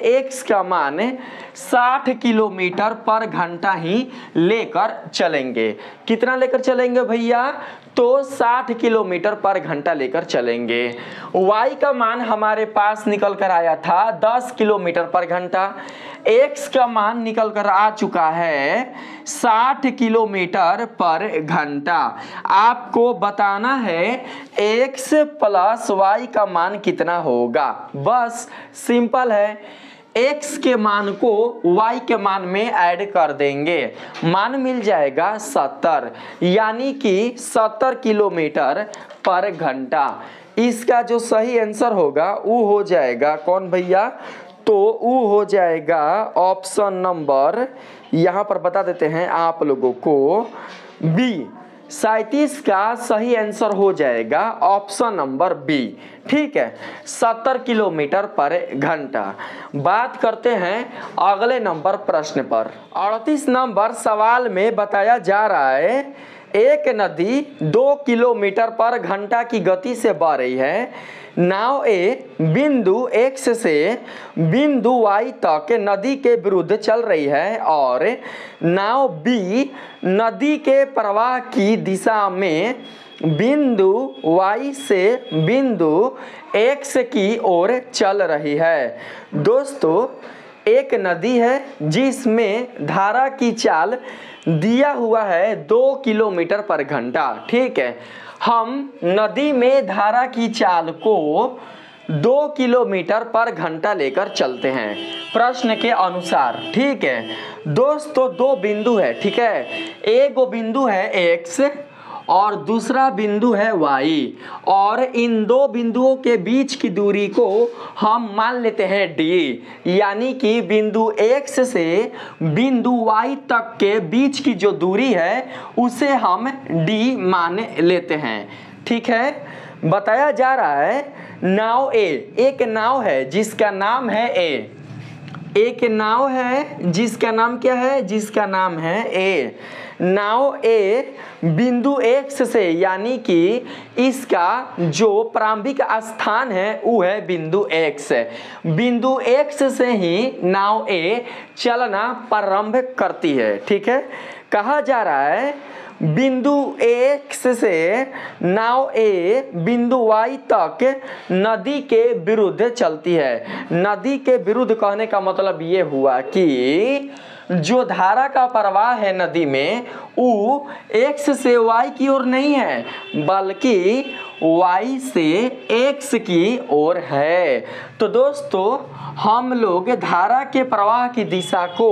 A: x का मान 60 किलोमीटर पर घंटा ही लेकर चलेंगे। कितना लेकर चलेंगे भैया, तो 60 किलोमीटर पर घंटा लेकर चलेंगे। y का मान हमारे पास निकल कर आया था 10 किलोमीटर पर घंटा। x का मान निकल कर आ चुका है 60 किलोमीटर पर घंटा। आपको बताना है x प्लस y का मान कितना होगा, बस सिंपल है। x के मान को y के मान में ऐड कर देंगे, मान मिल जाएगा 70, यानी कि 70 किलोमीटर पर घंटा। इसका जो सही आंसर होगा वो हो जाएगा कौन भैया, तो वो हो जाएगा ऑप्शन नंबर, यहाँ पर बता देते हैं आप लोगों को, बी। 37 का सही आंसर हो जाएगा ऑप्शन नंबर बी। ठीक है, 70 किलोमीटर पर घंटा। बात करते हैं अगले नंबर प्रश्न पर। 38 नंबर सवाल में बताया जा रहा है, एक नदी 2 किलोमीटर पर घंटा की गति से बह रही है। नाव ए बिंदु x से बिंदु y तक नदी के विरुद्ध चल रही है और नाव बी नदी के प्रवाह की दिशा में बिंदु y से बिंदु x की ओर चल रही है। दोस्तों, एक नदी है जिसमें धारा की चाल दिया हुआ है 2 किलोमीटर पर घंटा। ठीक है, हम नदी में धारा की चाल को 2 किलोमीटर पर घंटा लेकर चलते हैं प्रश्न के अनुसार। ठीक है दोस्तों, 2 बिंदु है। ठीक है, एक बिंदु है x और दूसरा बिंदु है y, और इन 2 बिंदुओं के बीच की दूरी को हम मान लेते हैं d, यानी कि बिंदु x से बिंदु y तक के बीच की जो दूरी है उसे हम d मान लेते हैं। ठीक है, बताया जा रहा है नाव ए, एक नाव है जिसका नाम है ए, एक नाव है जिसका नाम क्या है, जिसका नाम है ए। नाव ए बिंदु x से, यानी कि इसका जो प्रारंभिक स्थान है वो है बिंदु x। बिंदु x से ही नाव ए चलना प्रारंभ करती है। ठीक है, कहा जा रहा है बिंदु x से नाव ए बिंदु y तक नदी के विरुद्ध चलती है। नदी के विरुद्ध कहने का मतलब ये हुआ कि जो धारा का प्रवाह है नदी में वो x से y की ओर नहीं है, बल्कि y से x की ओर है। तो दोस्तों, हम लोग धारा के प्रवाह की दिशा को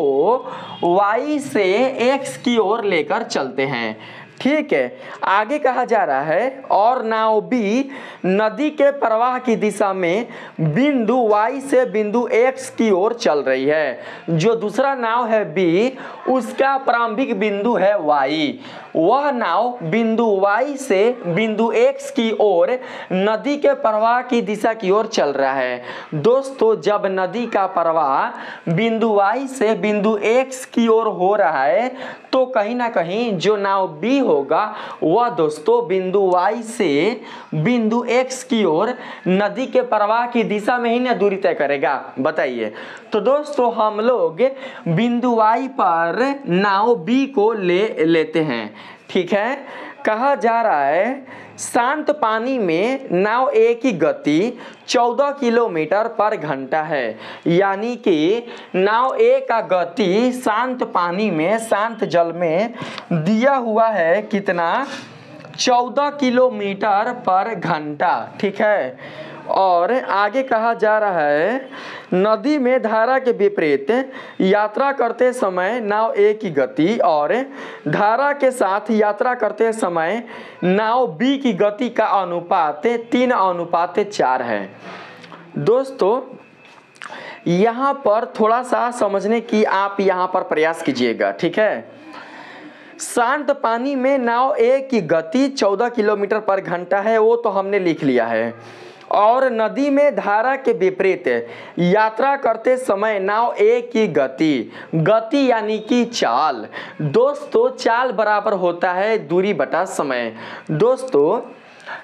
A: y से x की ओर लेकर चलते हैं। ठीक है, आगे कहा जा रहा है और नाव बी नदी के प्रवाह की दिशा में बिंदु y से बिंदु x की ओर चल रही है। जो दूसरा नाव है बी, उसका प्रारंभिक बिंदु है y, वह नाव बिंदु y से बिंदु x की ओर नदी के प्रवाह की दिशा की ओर चल रहा है। दोस्तों, जब नदी का प्रवाह बिंदु y से बिंदु x की ओर हो रहा है तो कहीं ना कहीं जो नाव बी होगा वह दोस्तों बिंदु y से बिंदु x की ओर नदी के प्रवाह की दिशा में ही ना दूरी तय करेगा। बताइए, तो दोस्तों हम लोग बिंदु y पर नाव बी को ले लेते हैं। ठीक है, कहा जा रहा है शांत पानी में नाव ए की गति 14 किलोमीटर पर घंटा है, यानी कि नाव ए का गति शांत पानी में, शांत जल में दिया हुआ है कितना, 14 किलोमीटर पर घंटा। ठीक है, और आगे कहा जा रहा है नदी में धारा के विपरीत यात्रा करते समय नाव ए की गति और धारा के साथ यात्रा करते समय नाव बी की गति का अनुपात 3:4 है। दोस्तों, यहाँ पर थोड़ा सा समझने की आप यहाँ पर प्रयास कीजिएगा। ठीक है, शांत पानी में नाव ए की गति 14 किलोमीटर पर घंटा है, वो तो हमने लिख लिया है। और नदी में धारा के विपरीत यात्रा करते समय नाव ए की गति यानी कि चाल। दोस्तों, चाल बराबर होता है दूरी बटा समय। दोस्तों,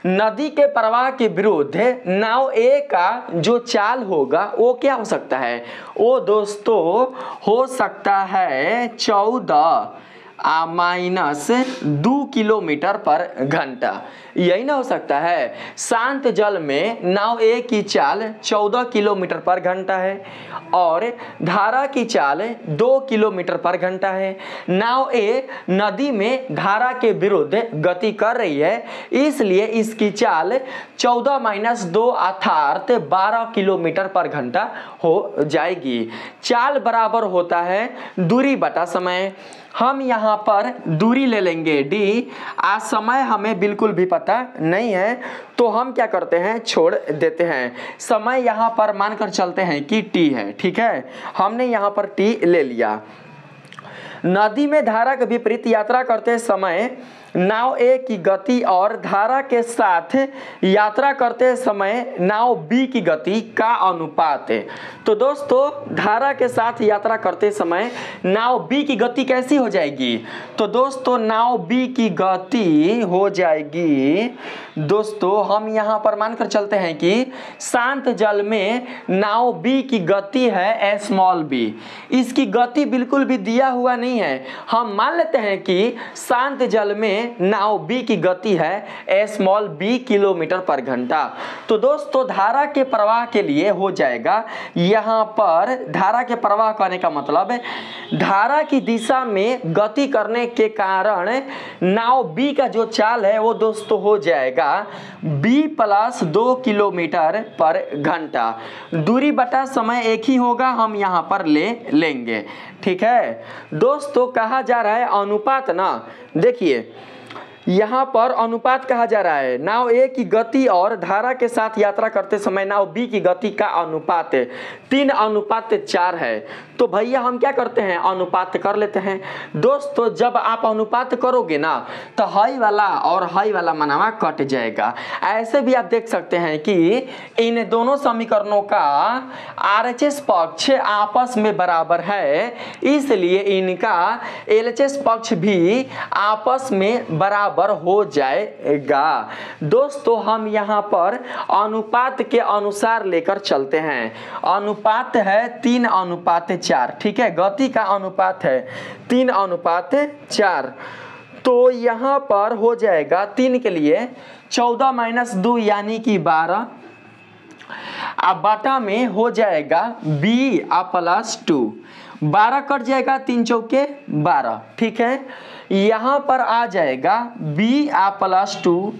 A: नदी के प्रवाह के विरुद्ध नाव ए का जो चाल होगा वो क्या हो सकता है, वो दोस्तों हो सकता है 14 - 2 किलोमीटर पर घंटा। यही ना हो सकता है, शांत जल में नाव ए की चाल 14 किलोमीटर पर घंटा है और धारा की चाल 2 किलोमीटर पर घंटा है। नाव ए नदी में धारा के विरुद्ध गति कर रही है, इसलिए इसकी चाल 14-2 अर्थात 12 किलोमीटर पर घंटा हो जाएगी। चाल बराबर होता है दूरी बटा समय। हम यहाँ पर दूरी ले लेंगे d, आज समय हमें बिल्कुल भी पता नहीं है तो हम क्या करते हैं, छोड़ देते हैं। समय यहाँ पर मानकर चलते हैं कि t है, ठीक है, हमने यहाँ पर t ले लिया। नदी में धारा के विपरीत यात्रा करते समय नाव ए की गति और धारा के साथ यात्रा करते समय नाव बी की गति का अनुपात है। तो दोस्तों धारा के साथ यात्रा करते समय नाव बी की गति कैसी हो जाएगी, तो दोस्तों नाव बी की गति हो जाएगी, दोस्तों हम यहाँ पर मानकर चलते हैं कि शांत जल में नाव बी की गति है स्मॉल बी। इसकी गति बिल्कुल भी दिया हुआ नहीं है, हम मान लेते हैं कि शांत जल में नाव बी की गति है स्मॉल बी किलोमीटर पर घंटा। तो दोस्तों धारा के प्रवाह के लिए हो जाएगा, यहाँ पर धारा के प्रवाह करने का मतलब है धारा की दिशा में गति करने के कारण नाव बी का जो चाल है वो दोस्तों हो जाएगा b + 2 किलोमीटर पर घंटा। दूरी बटा समय एक ही होगा, हम यहाँ पर ले लेंगे, ठीक है। दोस्तों कहा जा रहा है अनुपात ना, देखिए यहाँ पर अनुपात कहा जा रहा है, नाव ए की गति और धारा के साथ यात्रा करते समय नाव बी की गति का अनुपात 3:4 है। तो भैया हम क्या करते हैं, अनुपात कर लेते हैं। दोस्तों जब आप अनुपात करोगे ना तो हाई वाला और हाई वाला मनावा कट जाएगा। ऐसे भी आप देख सकते हैं कि इन दोनों समीकरणों का RHS पक्ष आपस में बराबर है, इसलिए इनका LHS पक्ष भी आपस में बराबर हो जाएगा। दोस्तों हम यहाँ पर अनुपात के अनुसार लेकर चलते हैं। अनुपात है 3:4, ठीक है, गति का अनुपात है 3:4। तो यहाँ पर हो जाएगा 3 के लिए 14 - 2 यानी कि 12, अब बटा में हो जाएगा b + 2, 12 कट जाएगा, 3 चौके 12, ठीक है। यहाँ पर आ जाएगा b + 2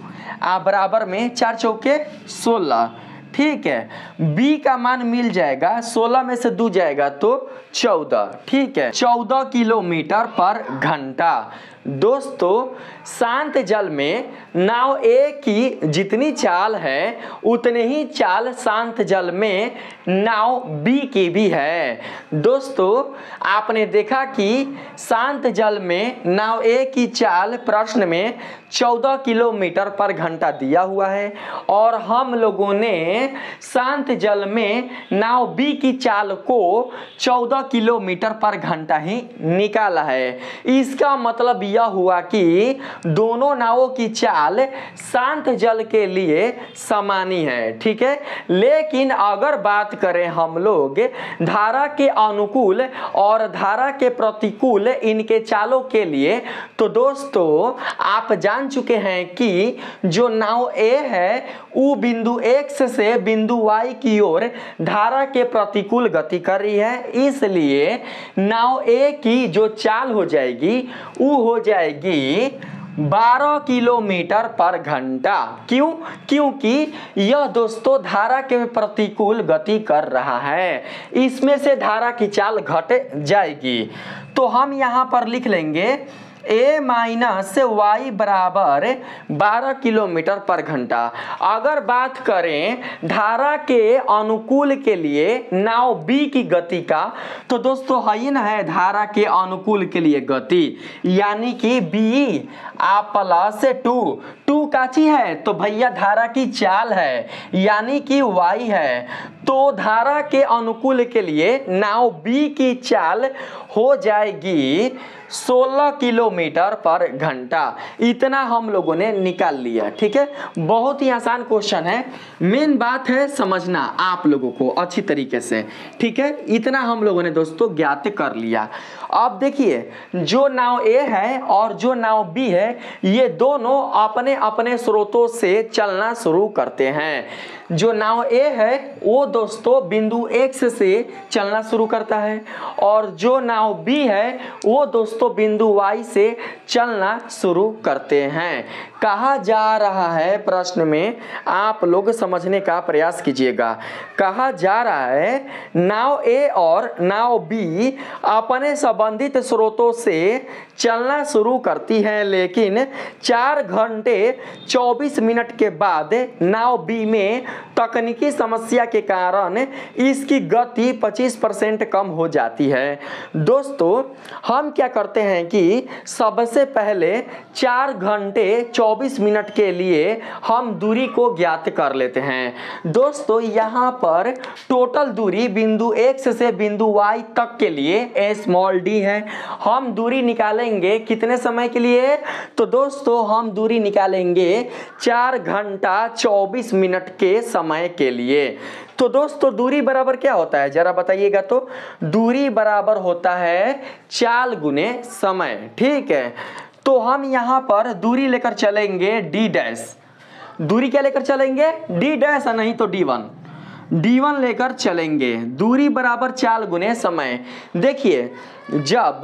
A: बराबर में 4 चौके 16, ठीक है। b का मान मिल जाएगा, 16 में से 2 जाएगा तो 14, ठीक है, 14 किलोमीटर पर घंटा। दोस्तों शांत जल में नाव ए की जितनी चाल है उतने ही चाल शांत जल में नाव बी की भी है। दोस्तों आपने देखा कि शांत जल में नाव ए की चाल प्रश्न में 14 किलोमीटर पर घंटा दिया हुआ है और हम लोगों ने शांत जल में नाव बी की चाल को 14 किलोमीटर पर घंटा ही निकाला है। इसका मतलब यह हुआ कि दोनों नावों की चाल शांत जल के लिए समान ही है, ठीक है। लेकिन अगर बात करें हम लोग धारा के अनुकूल और धारा के प्रतिकूल इनके चालों के लिए, तो दोस्तों आप जान चुके हैं कि जो नाव ए है वो बिंदु X से बिंदु Y की ओर धारा के प्रतिकूल गति कर रही है, इसलिए नाव ए की जो चाल हो जाएगी वो हो जाएगी 12 किलोमीटर पर घंटा। क्यों? क्योंकि यह दोस्तों धारा के प्रतिकूल गति कर रहा है, इसमें से धारा की चाल घट जाएगी। तो हम यहाँ पर लिख लेंगे a - y बराबर 12 किलोमीटर पर घंटा। अगर बात करें धारा के अनुकूल के लिए नाव b की गति का, तो दोस्तों है ना है धारा के अनुकूल के लिए गति, यानी कि b + 2 काची है, तो भैया धारा की चाल है यानी कि y है। तो धारा के अनुकूल के लिए नाव बी की चाल हो जाएगी 16 किलोमीटर पर घंटा। इतना हम लोगों ने निकाल लिया। ठीक है, बहुत ही आसान क्वेश्चन है, मेन बात है समझना आप लोगों को अच्छी तरीके से। ठीक है, इतना हम लोगों ने दोस्तों ज्ञात कर लिया। अब देखिए, जो नाव ए है और जो नाव बी है, ये दोनों अपने अपने स्रोतों से चलना शुरू करते हैं। जो नाव ए है वो दोस्तों बिंदु एक्स से चलना शुरू करता है और जो नाव बी है वो दोस्तों बिंदु वाई से चलना शुरू करते हैं। कहा जा रहा है प्रश्न में, आप लोग समझने का प्रयास कीजिएगा। कहा जा रहा है नाव ए और नाव बी अपने संबंधित स्रोतों से चलना शुरू करती है, लेकिन 4 घंटे 24 मिनट के बाद नाव बी में तकनीकी समस्या के कारण इसकी गति 25% कम हो जाती है। दोस्तों, हम क्या करते हैं कि सबसे पहले 4 घंटे 24 मिनट के लिए हम दूरी को ज्ञात कर लेते हैं। दोस्तों, यहाँ पर टोटल दूरी बिंदु एक्स से बिंदु वाई तक के लिए स्मॉल डी है। हम दूरी निकालेंगे कितने समय के लिए? तो दोस्तों, हम दूरी निकालेंगे 4 घंटा 24 मिनट के समय के लिए। तो दोस्तों, दूरी बराबर क्या होता है जरा बताइएगा? तो दूरी बराबर होता है चाल गुने समय। ठीक है, तो हम यहाँ पर दूरी लेकर चलेंगे डी डैश। दूरी क्या लेकर चलेंगे? डी डैश, नहीं तो D1 लेकर चलेंगे। दूरी बराबर चाल गुने समय। देखिए, जब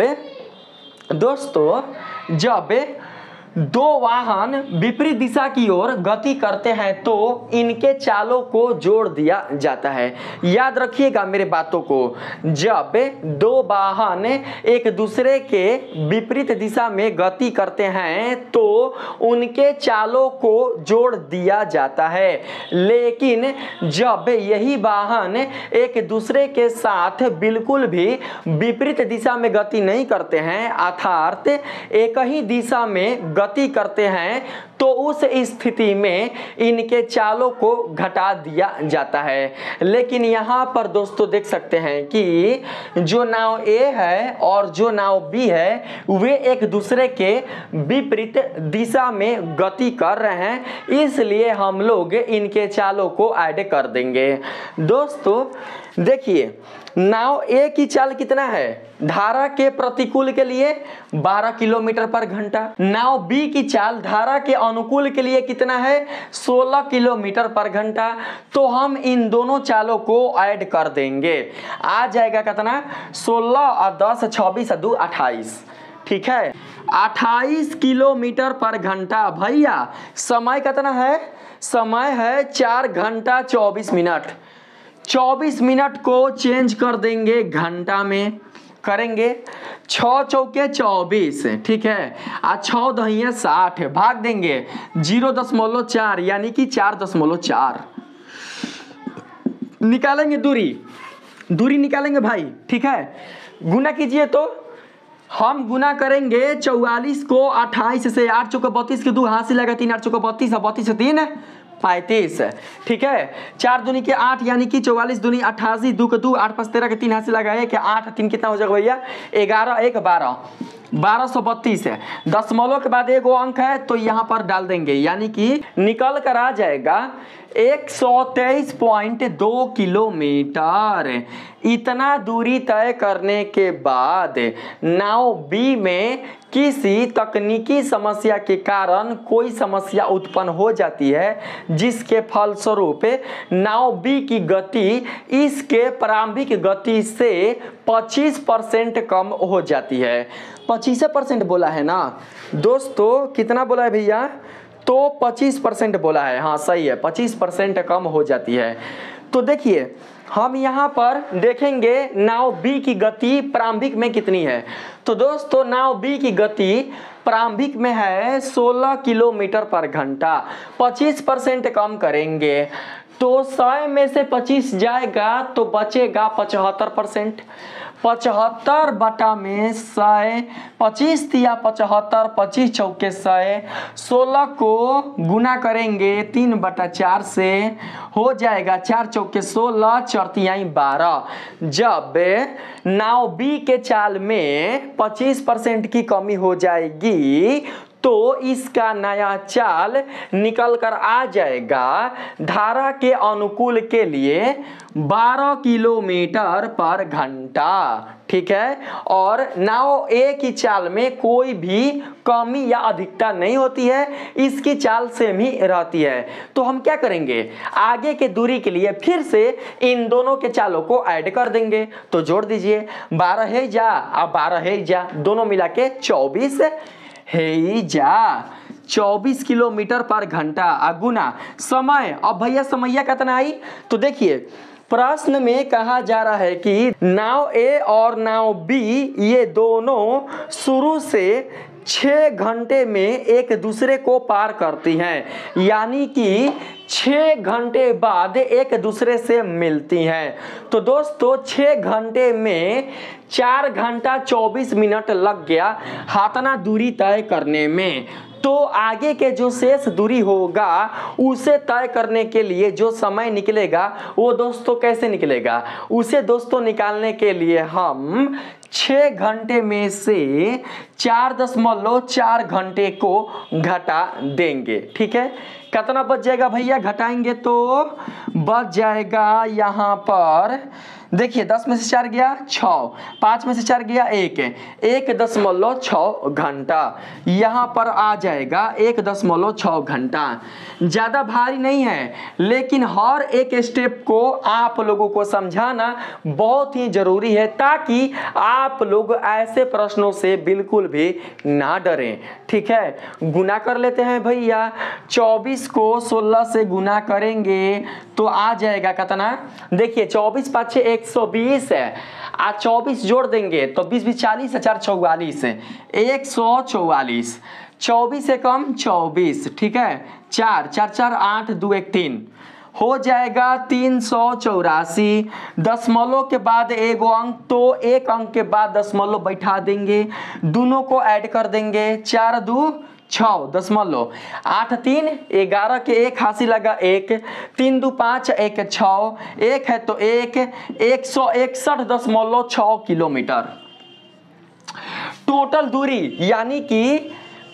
A: दो वाहन विपरीत दिशा की ओर गति करते हैं तो इनके चालों को जोड़ दिया जाता है। याद रखिएगा मेरे बातों को। जब दो वाहन एक दूसरे के विपरीत दिशा में गति करते हैं तो उनके चालों को जोड़ दिया जाता है, लेकिन जब यही वाहन एक दूसरे के साथ बिल्कुल भी विपरीत दिशा में गति नहीं करते हैं, अर्थात एक ही दिशा में गति करते हैं, तो उस स्थिति में इनके चालों को घटा दिया जाता है। लेकिन यहाँ पर दोस्तों देख सकते हैं कि जो नाव ए है और जो नाव बी है वे एक दूसरे के विपरीत दिशा में गति कर रहे हैं, इसलिए हम लोग इनके चालों को ऐड कर देंगे। दोस्तों देखिए, नाव ए की चाल कितना है? धारा के प्रतिकूल के लिए 12 किलोमीटर पर घंटा। नाव बी की चाल धारा के अनुकूल के लिए कितना है? 16 किलोमीटर पर घंटा। तो हम इन दोनों चालों को ऐड कर देंगे। आ जाएगा कितना? 16 और 10 26 और 2 28। ठीक है, 28 किलोमीटर पर घंटा। भैया समय कितना है? समय है 4 घंटा 24 मिनट। 24 मिनट को चेंज कर देंगे घंटा में, करेंगे 6 चौके 24। ठीक है, 6 दहिया 60, भाग देंगे 0.4 यानी कि 4.4। निकालेंगे दूरी निकालेंगे भाई। ठीक है, गुना कीजिए। तो हम गुना करेंगे 44 को 28 से। 8 चौके 32 के 2 हाथ से लगा 3, 8 चौके 32 और 32 से 3 35। ठीक है, 4 दूनी के 8 यानी कि 44 दूनी 88, 2 के 2 8 5 13 के 3 हाथ से लगाए कि 8 3 कितना हो जाएगा भैया? 11 1 12, 1232 है। दशमलव के बाद एक अंक है तो यहाँ पर डाल देंगे, यानी कि निकल कर आ जाएगा 123.2 किलोमीटर। इतना दूरी तय करने के बाद नाव बी में किसी तकनीकी समस्या के कारण कोई समस्या उत्पन्न हो जाती है, जिसके फलस्वरूप नाव बी की गति इसके प्रारंभिक गति से 25% कम हो जाती है। 25% बोला है ना दोस्तों? कितना बोला है भैया? तो 25% बोला है। हाँ सही है, 25% कम हो जाती है। तो देखिए, हम यहाँ पर देखेंगे नाव बी की गति प्रारंभिक में कितनी है। तो दोस्तों, नाव बी की गति प्रारंभिक में है 16 किलोमीटर पर घंटा। 25% कम करेंगे तो 100 में से 25 जाएगा तो बचेगा 75%। 75 बटा में 100, 25 तिया 75, 25 चौके 100, 16 को गुना करेंगे 3/4 से, हो जाएगा 4 चौके 16, 4 तिहाई 12। जब नाव बी के चाल में 25% की कमी हो जाएगी तो इसका नया चाल निकल कर आ जाएगा धारा के अनुकूल के लिए 12 किलोमीटर पर घंटा। ठीक है, और नाव ए की चाल में कोई भी कमी या अधिकता नहीं होती है, इसकी चाल सेम ही रहती है। तो हम क्या करेंगे, आगे के दूरी के लिए फिर से इन दोनों के चालों को ऐड कर देंगे। तो जोड़ दीजिए, 12 है जा अब 12 है जा, दोनों मिला के 24 है जा, 24 किलोमीटर पर घंटा। गुना समय, अब भैया समैया कितना आई, तो देखिए प्रश्न में कहा जा रहा है कि नाव ए और नाव बी ये दोनों शुरू से 6 घंटे में एक दूसरे को पार करती हैं, यानी कि 6 घंटे बाद एक दूसरे से मिलती हैं। तो दोस्तों 6 घंटे में 4 घंटा 24 मिनट लग गया हाथना दूरी तय करने में। तो आगे के जो शेष दूरी होगा उसे तय करने के लिए जो समय निकलेगा वो दोस्तों कैसे निकलेगा, उसे दोस्तों निकालने के लिए हम 6 घंटे में से 4.4 घंटे को घटा देंगे। ठीक है, कितना बच जाएगा भैया, घटाएंगे तो बच जाएगा यहाँ पर देखिए 10 में से 4 गया 6, 5 में से 4 गया 1.6 घंटा यहाँ पर आ जाएगा 1.6 घंटा। ज़्यादा भारी नहीं है, लेकिन हर एक स्टेप को आप लोगों को समझाना बहुत ही ज़रूरी है ताकि आप लोग ऐसे प्रश्नों से बिल्कुल भी ना डरें। ठीक है, गुना कर लेते हैं भैया, 24 को 16 से गुना करेंगे तो आ जाएगा कितना, देखिए 24 पाछे 120 है, आज 24 जोड़ देंगे तो 20 20 40 4 44 144, 24 से कम 24। ठीक है, 4 4 4 8 2 1 3 हो जाएगा 384। दशमलव के बाद एगो अंक, तो एक अंक के बाद दशमलव बैठा देंगे, दोनों को ऐड कर देंगे, 4 2 6 दशमलव 8 3 11 के 1 हासिल लगा 1, 3 2 5 1 6, 1 है तो 161.6 किलोमीटर टोटल दूरी, यानी कि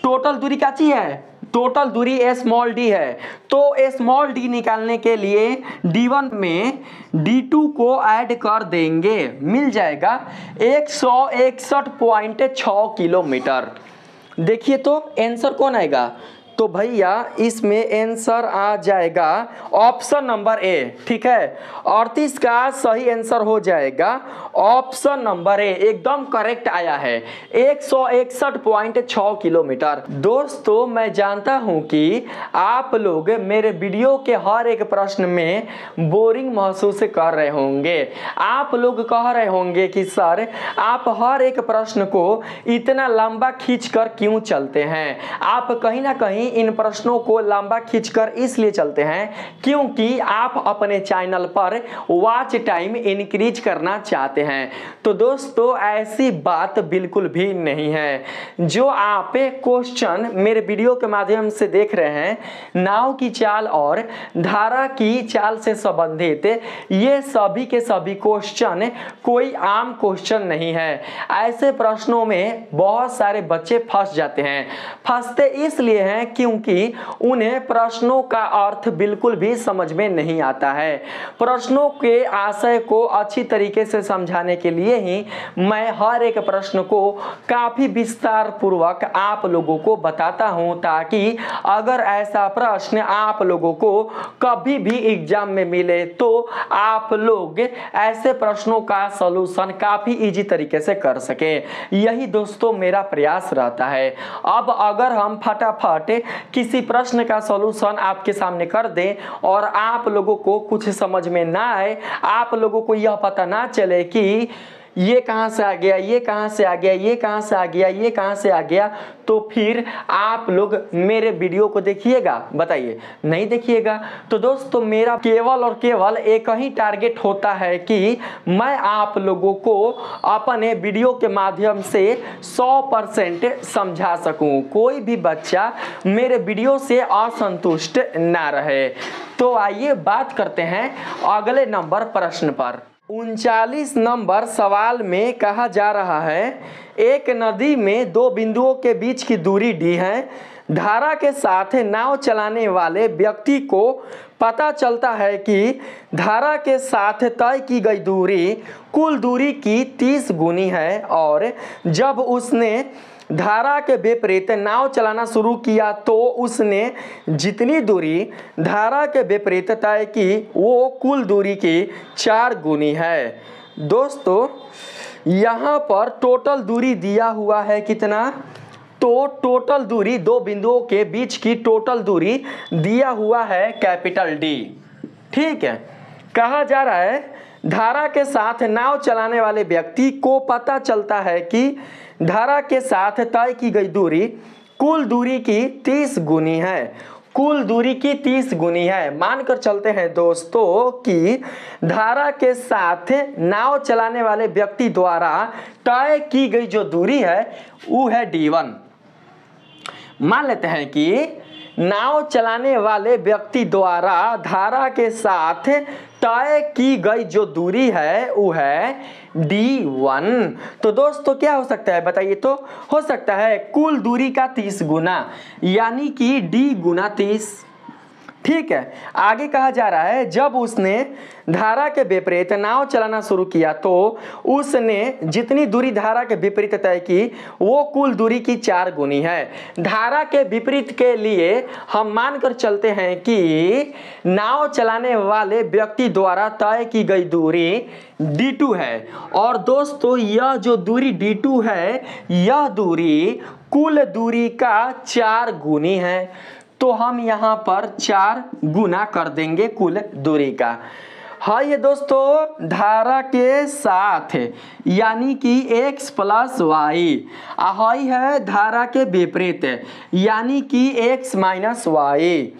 A: टोटल दूरी क्या चीज है, टोटल दूरी स्मॉल डी है। तो स्मॉल डी निकालने के लिए D1 में D2 को ऐड कर देंगे, मिल जाएगा 161.6 किलोमीटर। देखिए तो आंसर कौन आएगा, तो भैया इसमें आंसर आ जाएगा ऑप्शन नंबर ए। ठीक है, 38 का सही आंसर हो जाएगा ऑप्शन नंबर ए, एकदम करेक्ट आया है 161.6 किलोमीटर। दोस्तों मैं जानता हूं कि आप लोग मेरे वीडियो के हर एक प्रश्न में बोरिंग महसूस कर रहे होंगे, आप लोग कह रहे होंगे कि सर आप हर एक प्रश्न को इतना लंबा खींचकर क्यों चलते हैं। आप कहीं ना कहीं इन प्रश्नों को लंबा खींचकर इसलिए चलते हैं क्योंकि आप अपने चैनल पर वॉच टाइम इंक्रीज करना चाहते हैं। तो दोस्तों ऐसी बात बिल्कुल भी नहीं है। जो आप क्वेश्चन मेरे वीडियो के माध्यम से देख रहे हैं, नाव की चाल और धारा की चाल से संबंधित ये सभी के सभी क्वेश्चन कोई आम क्वेश्चन नहीं है। ऐसे प्रश्नों में बहुत सारे बच्चे फंस जाते हैं। फंसते इसलिए हैं क्योंकि उन्हें प्रश्नों का अर्थ बिल्कुल भी समझ में नहीं आता है। प्रश्नों के आशय को अच्छी तरीके से समझाने के लिए ही मैं हर एक प्रश्न को काफी विस्तार पूर्वक आप लोगों को बताता हूं, ताकि अगर ऐसा प्रश्न आप लोगों को कभी भी एग्जाम में मिले तो आप लोग ऐसे प्रश्नों का सॉल्यूशन काफी इजी तरीके से कर सके। यही दोस्तों मेरा प्रयास रहता है। अब अगर हम फटाफट किसी प्रश्न का सॉल्यूशन आपके सामने कर दें और आप लोगों को कुछ समझ में ना आए, आप लोगों को यह पता ना चले कि ये कहाँ से आ गया, ये कहाँ से आ गया, ये कहाँ से आ गया, ये कहाँ से आ गया, तो फिर आप लोग मेरे वीडियो को देखिएगा? बताइए, नहीं देखिएगा। तो दोस्तों मेरा केवल और केवल एक ही टारगेट होता है कि मैं आप लोगों को अपने वीडियो के माध्यम से 100% समझा सकूं, कोई भी बच्चा मेरे वीडियो से असंतुष्ट ना रहे। तो आइए बात करते हैं अगले नंबर प्रश्न पर। 39 नंबर सवाल में कहा जा रहा है, एक नदी में दो बिंदुओं के बीच की दूरी d है। धारा के साथ नाव चलाने वाले व्यक्ति को पता चलता है कि धारा के साथ तय की गई दूरी कुल दूरी की 30 गुनी है, और जब उसने धारा के विपरीत नाव चलाना शुरू किया तो उसने जितनी दूरी धारा के विपरीत तय की वो कुल दूरी की 4 गुनी है। दोस्तों यहाँ पर टोटल दूरी दिया हुआ है कितना, तो टोटल दूरी दो बिंदुओं के बीच की टोटल दूरी दिया हुआ है कैपिटल डी। ठीक है, कहा जा रहा है धारा के साथ नाव चलाने वाले व्यक्ति को पता चलता है कि धारा के साथ तय की गई दूरी कुल दूरी की 30 गुनी है, कुल दूरी की 30 गुनी है। मानकर चलते हैं दोस्तों कि धारा के साथ नाव चलाने वाले व्यक्ति द्वारा तय की गई जो दूरी है वो है d1। मान लेते हैं कि नाव चलाने वाले व्यक्ति द्वारा धारा के साथ तय की गई जो दूरी है वो है d1। तो दोस्तों क्या हो सकता है बताइए? तो हो सकता है कुल दूरी का 30 गुना, यानी कि d गुना 30। ठीक है, आगे कहा जा रहा है जब उसने धारा के विपरीत नाव चलाना शुरू किया तो उसने जितनी दूरी धारा के विपरीत तय की वो कुल दूरी की 4 गुनी है। धारा के विपरीत के लिए हम मानकर चलते हैं कि नाव चलाने वाले व्यक्ति द्वारा तय की गई दूरी d2 है, और दोस्तों यह जो दूरी d2 है यह दूरी कुल दूरी का 4 गुनी है। तो हम यहाँ पर 4 गुना कर देंगे कुल दूरी का। हाँ ये दोस्तों धारा के साथ यानी कि x प्लस वाई, हाई है धारा के विपरीत यानी कि x माइनस वाई।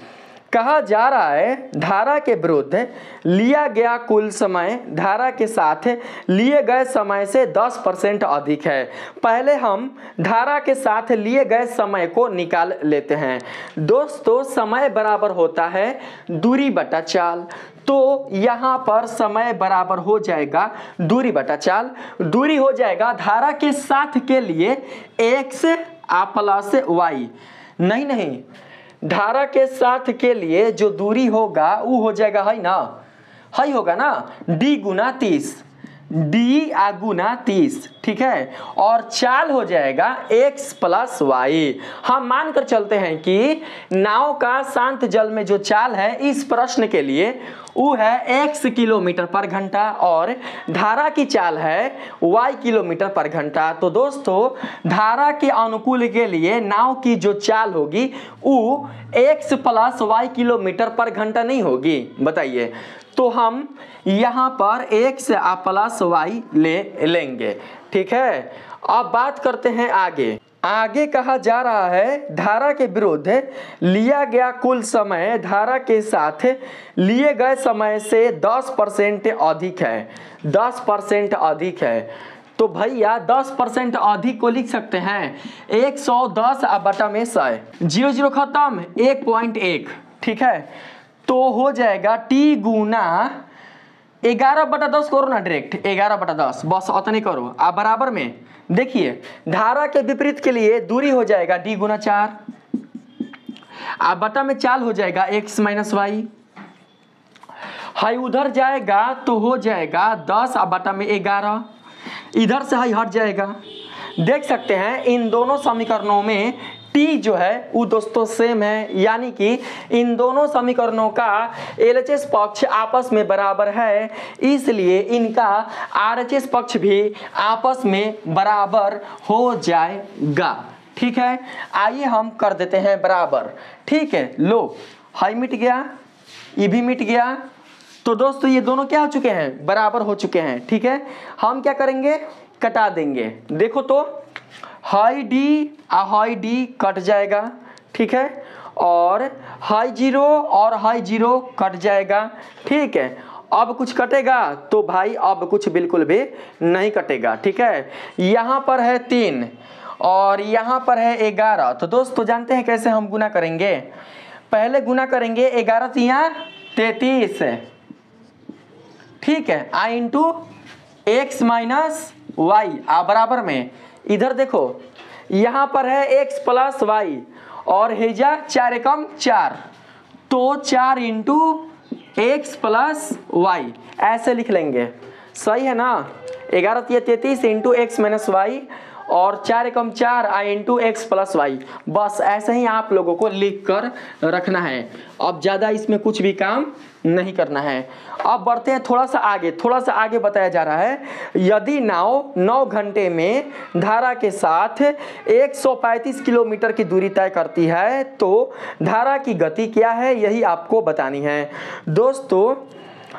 A: कहा जा रहा है धारा के विरुद्ध लिया गया कुल समय धारा के साथ लिए गए समय से 10% अधिक है। पहले हम धारा के साथ लिए गए समय को निकाल लेते हैं। दोस्तों समय बराबर होता है दूरी बटा चाल, तो यहाँ पर समय बराबर हो जाएगा दूरी बटा चाल। दूरी हो जाएगा धारा के साथ के लिए x प्लस वाई, नहीं धारा के साथ के लिए जो दूरी होगा वो हो जाएगा है ना, है होगा ना d गुना 30, d गुना 30। ठीक है, और चाल हो जाएगा x प्लस वाई। हम मानकर चलते हैं कि नाव का शांत जल में जो चाल है इस प्रश्न के लिए वो है x किलोमीटर पर घंटा और धारा की चाल है y किलोमीटर पर घंटा। तो दोस्तों धारा के अनुकूल के लिए नाव की जो चाल होगी वो x प्लस वाई किलोमीटर पर घंटा नहीं होगी, बताइए। तो हम यहाँ पर x प्लस वाई लेंगे। ठीक है, अब बात करते हैं आगे कहा जा रहा है धारा के विरुद्ध लिया गया कुल समय धारा के साथ लिए गए समय से 10% अधिक है, 10% अधिक है। तो भैया 10% अधिक को लिख सकते हैं 110 बटा में 100, 0 0 खत्म 1.1। ठीक है, तो हो जाएगा t गुना 11/10 करो ना, डायरेक्ट 11/10 बस उतने करो। आप बराबर में देखिए धारा के विपरीत के लिए दूरी हो जाएगा d गुना 4, आप बटा में चाल हो जाएगा x माइनस वाई, हाई उधर जाएगा तो हो जाएगा 10 बटा में 11, इधर से हाई हट जाएगा। देख सकते हैं इन दोनों समीकरणों में t जो है वो दोस्तों सेम है, यानी कि इन दोनों समीकरणों का LHS पक्ष आपस में बराबर है, इसलिए इनका RHS पक्ष भी आपस में बराबर हो जाएगा। ठीक है, आइए हम कर देते हैं बराबर। ठीक है, लो हाई मिट गया, ये भी मिट गया, तो दोस्तों ये दोनों क्या हो चुके हैं, बराबर हो चुके हैं। ठीक है, हम क्या करेंगे, कटा देंगे। देखो तो हाई डी कट जाएगा। ठीक है, और हाई जीरो और हाई जीरो कट जाएगा। ठीक है, अब कुछ कटेगा तो भाई अब कुछ बिल्कुल भी नहीं कटेगा। ठीक है, यहाँ पर है 3 और यहाँ पर है 11। तो दोस्तों जानते हैं कैसे हम गुना करेंगे, पहले गुना करेंगे 11 तिया 33। ठीक है, आई इंटू एक्स माइनस वाई बराबर में, इधर देखो यहाँ पर है एक्स प्लस वाई और हेजा 4 एकम 4, तो 4 इंटू एक्स प्लस वाई ऐसे लिख लेंगे। सही है ना, 11 तिया 33 इंटू एक्स माइनस वाई और 4 एकम 4 आई इंटू एक्स प्लस वाई। बस ऐसे ही आप लोगों को लिख कर रखना है, अब ज़्यादा इसमें कुछ भी काम नहीं करना है। अब बढ़ते हैं थोड़ा सा आगे बताया जा रहा है, यदि नाव 9 घंटे में धारा के साथ 135 किलोमीटर की दूरी तय करती है तो धारा की गति क्या है, यही आपको बतानी है। दोस्तों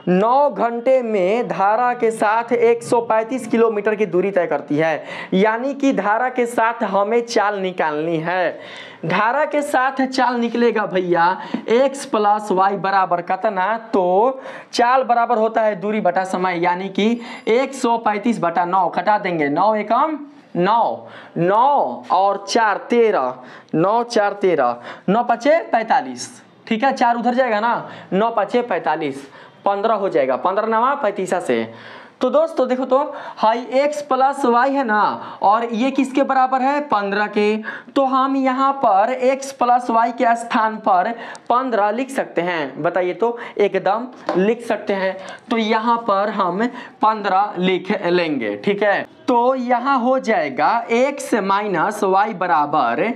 A: 9 घंटे में धारा के साथ 135 किलोमीटर की दूरी तय करती है, यानी कि धारा के साथ हमें चाल निकालनी है। धारा के साथ चाल निकलेगा भैया x प्लस वाई बराबर कितना, तो चाल बराबर होता है दूरी बटा समय, यानी कि 135 बटा 9 घटा देंगे, 9 एकम 9 और 4 13, 9 4 13, 9 पचे 45। ठीक है, 4 उधर जाएगा ना, 9 पचे 45, 15 हो जाएगा, 15 नवा 35 से। तो दोस्तों देखो तो हाई एक्स प्लस वाई है ना, और ये किसके बराबर है, 15 के, तो हम यहाँ पर एक्स प्लस वाई के स्थान पर 15 लिख सकते हैं। बताइए तो, एकदम लिख सकते हैं। तो यहाँ पर हम 15 लिख लेंगे। ठीक है, तो यहाँ हो जाएगा एक्स माइनस वाई बराबर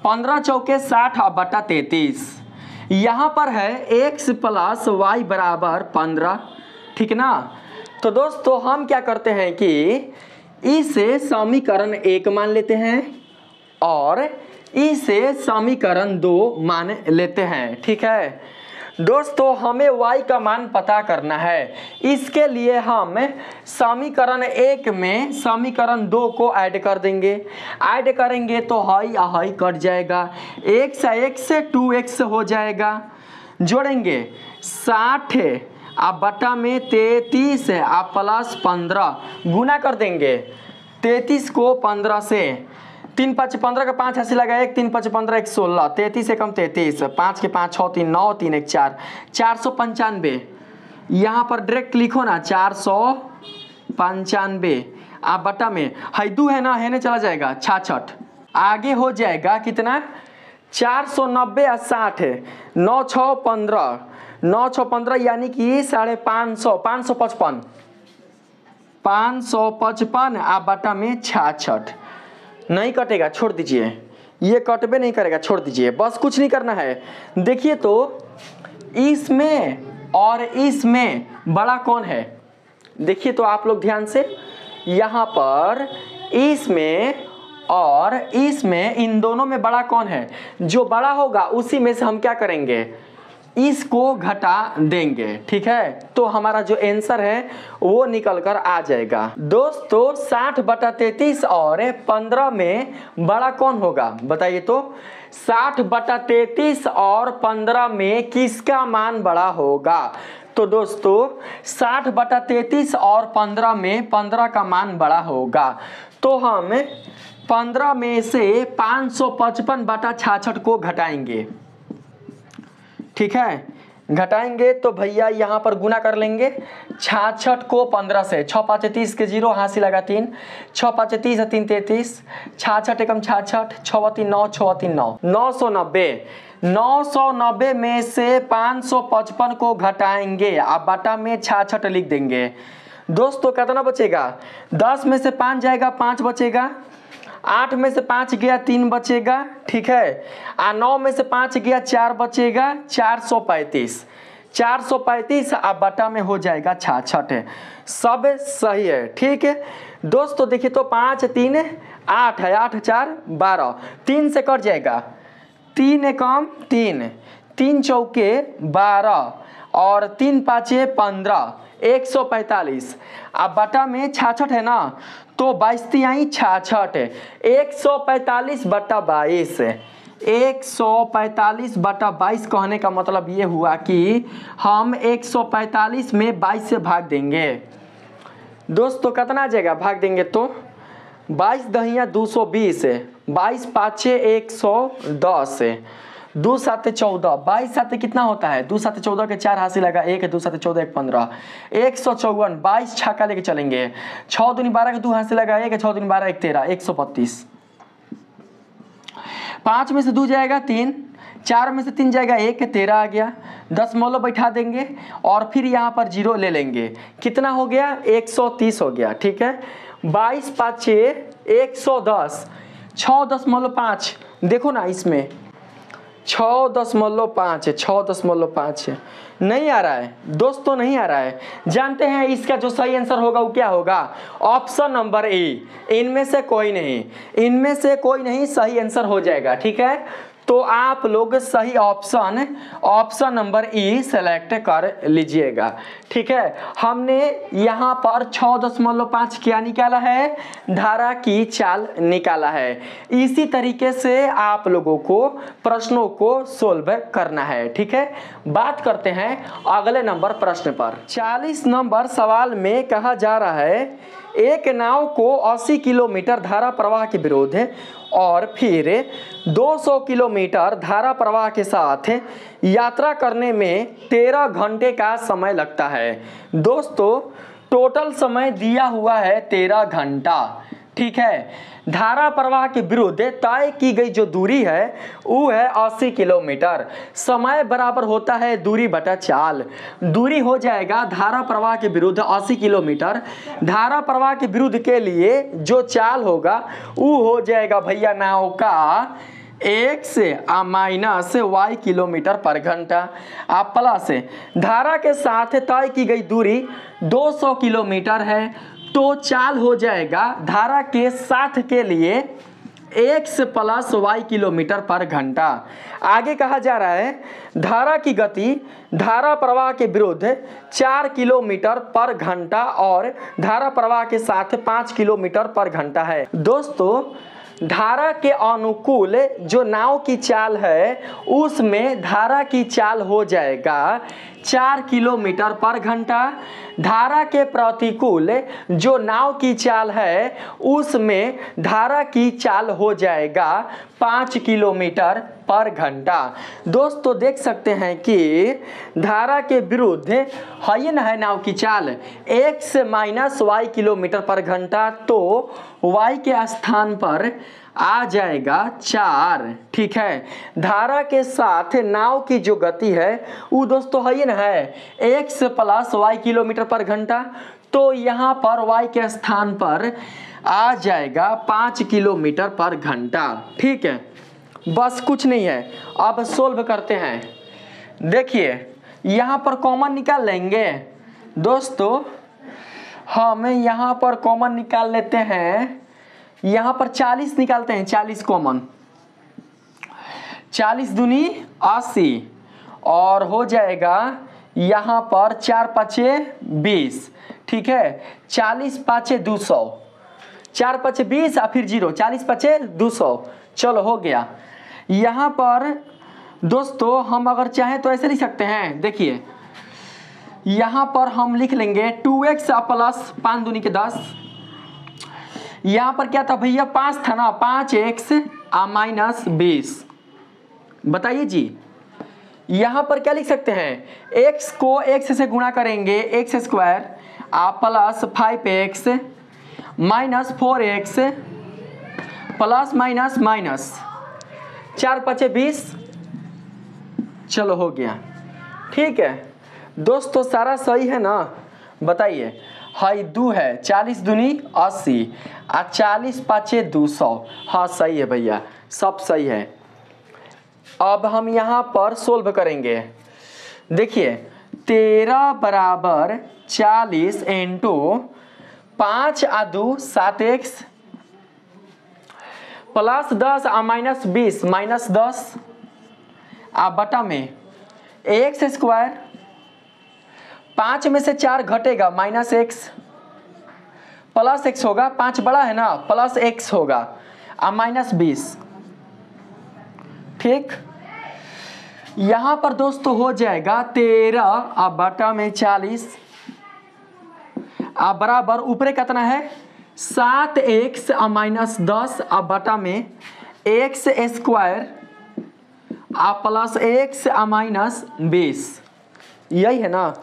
A: 15 चौके 60 बटा 33। यहाँ पर है x प्लस वाई बराबर 15। ठीक ना, तो दोस्तों हम क्या करते हैं कि इसे समीकरण 1 मान लेते हैं और इसे समीकरण 2 मान लेते हैं। ठीक है दोस्तों, हमें y का मान पता करना है, इसके लिए हम समीकरण 1 में समीकरण 2 को ऐड कर देंगे। ऐड करेंगे तो हाई हाई कट जाएगा, x x 2x हो जाएगा। जोड़ेंगे 60 बटा में 33 प्लस 15, गुना कर देंगे 33 को 15 से, 3 5 15 का 5 ऐसे लगा, 1 3 5 15 1 16, 33 एकम 33, 5 के 5 6 3 9 3 1 4, 495। यहाँ पर डायरेक्ट लिखो ना 495 बटा में हैदू है ना, है ना, चला जाएगा 66। आगे हो जाएगा कितना, 490 और 60, 9 6 15, 9 6 15 यानी कि 555, 555 बटा में 66। नहीं कटेगा, छोड़ दीजिए, ये कटबे नहीं करेगा, छोड़ दीजिए, बस कुछ नहीं करना है। देखिए तो इसमें और इसमें बड़ा कौन है, देखिए तो आप लोग ध्यान से, यहाँ पर इसमें और इसमें, इन दोनों में बड़ा कौन है, जो बड़ा होगा उसी में से हम क्या करेंगे, इसको घटा देंगे। ठीक है, तो हमारा जो आंसर है वो निकल कर आ जाएगा। दोस्तों 60 बटा 33 और 15 में बड़ा कौन होगा, बताइए तो, 60 बटा 33 और 15 में किसका मान बड़ा होगा। तो दोस्तों 60 बटा 33 और 15 में 15 का मान बड़ा होगा, तो हम 15 में से 555 बटा 66 को घटाएंगे। ठीक है, घटाएंगे तो भैया यहाँ पर गुना कर लेंगे 66 को 15 से, 6 5 30 के 0 हासिल लगा 3, 6 5 30 3 33, 66 एकम 66, 6 3 9, 6 3 9, 990। 990 में से 555 को घटाएंगे, अब बटा में 66 लिख देंगे। दोस्तों कितना बचेगा, 10 में से 5 जाएगा 5 बचेगा, 8 में से 5 गया 3 बचेगा। ठीक है, 9 में से 5 गया 4 बचेगा, 435, 435 अब बटा में हो जाएगा 66। सब सही है। ठीक है दोस्तों, देखिए तो 5 3 8 है, 8 4 12, 3 से कट जाएगा, 3 एकम 3, 3 चौके 12 और 3 पाँचे 15, 145। अब बटा में 66 है ना, तो 22 तिहाई 66, 145 बटा 22। 145 बटा 22 कहने का मतलब ये हुआ कि हम 145 में 22 से भाग देंगे। दोस्तों कितना आ जाएगा भाग देंगे तो 22 दहिया 220, 22 पाँचे 110, 2 साते 14, 22 साते कितना होता है, 2 साते 14 के 4 हासिल लगा 1, 2 साते 14 1 15, 154, 22 छक्का लेके चलेंगे, 6 दूनी 12 के 2 हासिल लगा 1, 6 दूनी 12 1 13, 132। 5 में से 2 जाएगा 3, 4 में से 3 जाएगा 1, 13 आ गया। 10 मोलो बैठा देंगे और फिर यहाँ पर 0 ले लेंगे, कितना हो गया 130 हो गया। ठीक है, 22 पाँचे 110, 6.5 देखो ना इसमें 6.5 है, 6.5 है, नहीं आ रहा है दोस्तों, नहीं आ रहा है। जानते हैं इसका जो सही आंसर होगा वो क्या होगा, ऑप्शन नंबर ए, इनमें से कोई नहीं, इनमें से कोई नहीं सही आंसर हो जाएगा। ठीक है, तो आप लोग सही ऑप्शन नंबर ई सेलेक्ट कर लीजिएगा। ठीक है, हमने यहाँ पर 6.5 क्या निकाला है, धारा की चाल निकाला है। इसी तरीके से आप लोगों को प्रश्नों को सोल्व करना है। ठीक है, बात करते हैं अगले नंबर प्रश्न पर। 40 नंबर सवाल में कहा जा रहा है एक नाव को 80 किलोमीटर धारा प्रवाह के विरोध और फिर 200 किलोमीटर धारा प्रवाह के साथ यात्रा करने में 13 घंटे का समय लगता है। दोस्तों टोटल समय दिया हुआ है 13 घंटा। ठीक है, धारा प्रवाह के विरुद्ध तय की गई जो दूरी है वो है 80 किलोमीटर। समय बराबर होता है दूरी बटा चाल। दूरी हो जाएगा धारा प्रवाह के विरुद्ध 80 किलोमीटर। धारा प्रवाह के विरुद्ध के लिए जो चाल होगा वो हो जाएगा भैया नाव का x माइनस y किलोमीटर पर घंटा आप प्लस धारा के साथ तय की गई दूरी 200 किलोमीटर है, तो चाल हो जाएगा धारा के साथ के लिए x प्लस y किलोमीटर पर घंटा। आगे कहा जा रहा है धारा की गति धारा प्रवाह के विरुद्ध 4 किलोमीटर पर घंटा और धारा प्रवाह के साथ 5 किलोमीटर पर घंटा है। दोस्तों धारा के अनुकूल जो नाव की चाल है उसमें धारा की चाल हो जाएगा 4 किलोमीटर पर घंटा। धारा के प्रतिकूल जो नाव की चाल है उसमें धारा की चाल हो जाएगा 5 किलोमीटर पर घंटा। दोस्तों देख सकते हैं कि धारा के विरुद्ध है ना है नाव की चाल x माइनस y किलोमीटर पर घंटा, तो y के स्थान पर आ जाएगा 4। ठीक है, धारा के साथ नाव की जो गति है वो दोस्तों है ना है x प्लस y किलोमीटर पर घंटा, तो यहाँ पर y के स्थान पर आ जाएगा 5 किलोमीटर पर घंटा। ठीक है, बस कुछ नहीं है, अब सोल्व करते हैं। देखिए यहाँ पर कॉमन निकाल लेंगे दोस्तों, हम यहाँ पर कॉमन निकाल लेते हैं। यहाँ पर 40 निकालते हैं, 40 कॉमन, 40 दूनी 80 और हो जाएगा यहाँ पर 4 पाँचे 20। ठीक है, 40 पाँचे 200, 4 पाँचे 20 और फिर 0, 40 पाँचे 200। चलो हो गया। यहाँ पर दोस्तों हम अगर चाहें तो ऐसे लिख सकते हैं। देखिए यहाँ पर हम लिख लेंगे 2x प्लस 5 दूनी के 10। यहाँ पर क्या था भैया 5 था ना, 5x माइनस 20। बताइए जी यहाँ पर क्या लिख सकते हैं, x को x से गुणा करेंगे x square plus 5x minus 4x plus minus minus 4 पाँचे 20। चलो हो गया। ठीक है दोस्तों सारा सही है ना, बताइए। हाई 2 है, 40 दूनी 80 और 40 पाँचे 200। हाँ सही है भैया, सब सही है। अब हम यहाँ पर सोल्व करेंगे। देखिए 13 बराबर 40 इंटू 5 और 2 7x प्लस 10 और माइनस 20 माइनस 10 आ बटा में x स्क्वायर 5 में से 4 घटेगा -x प्लस x होगा, 5 बड़ा है ना, प्लस x होगा और -20। ठीक, यहां पर दोस्तों हो जाएगा 13 अब बटा में 40 अब बराबर ऊपर कितना है 7x और -10 अब बटा में x स्क्वायर अब प्लस x और -20। यही है ना,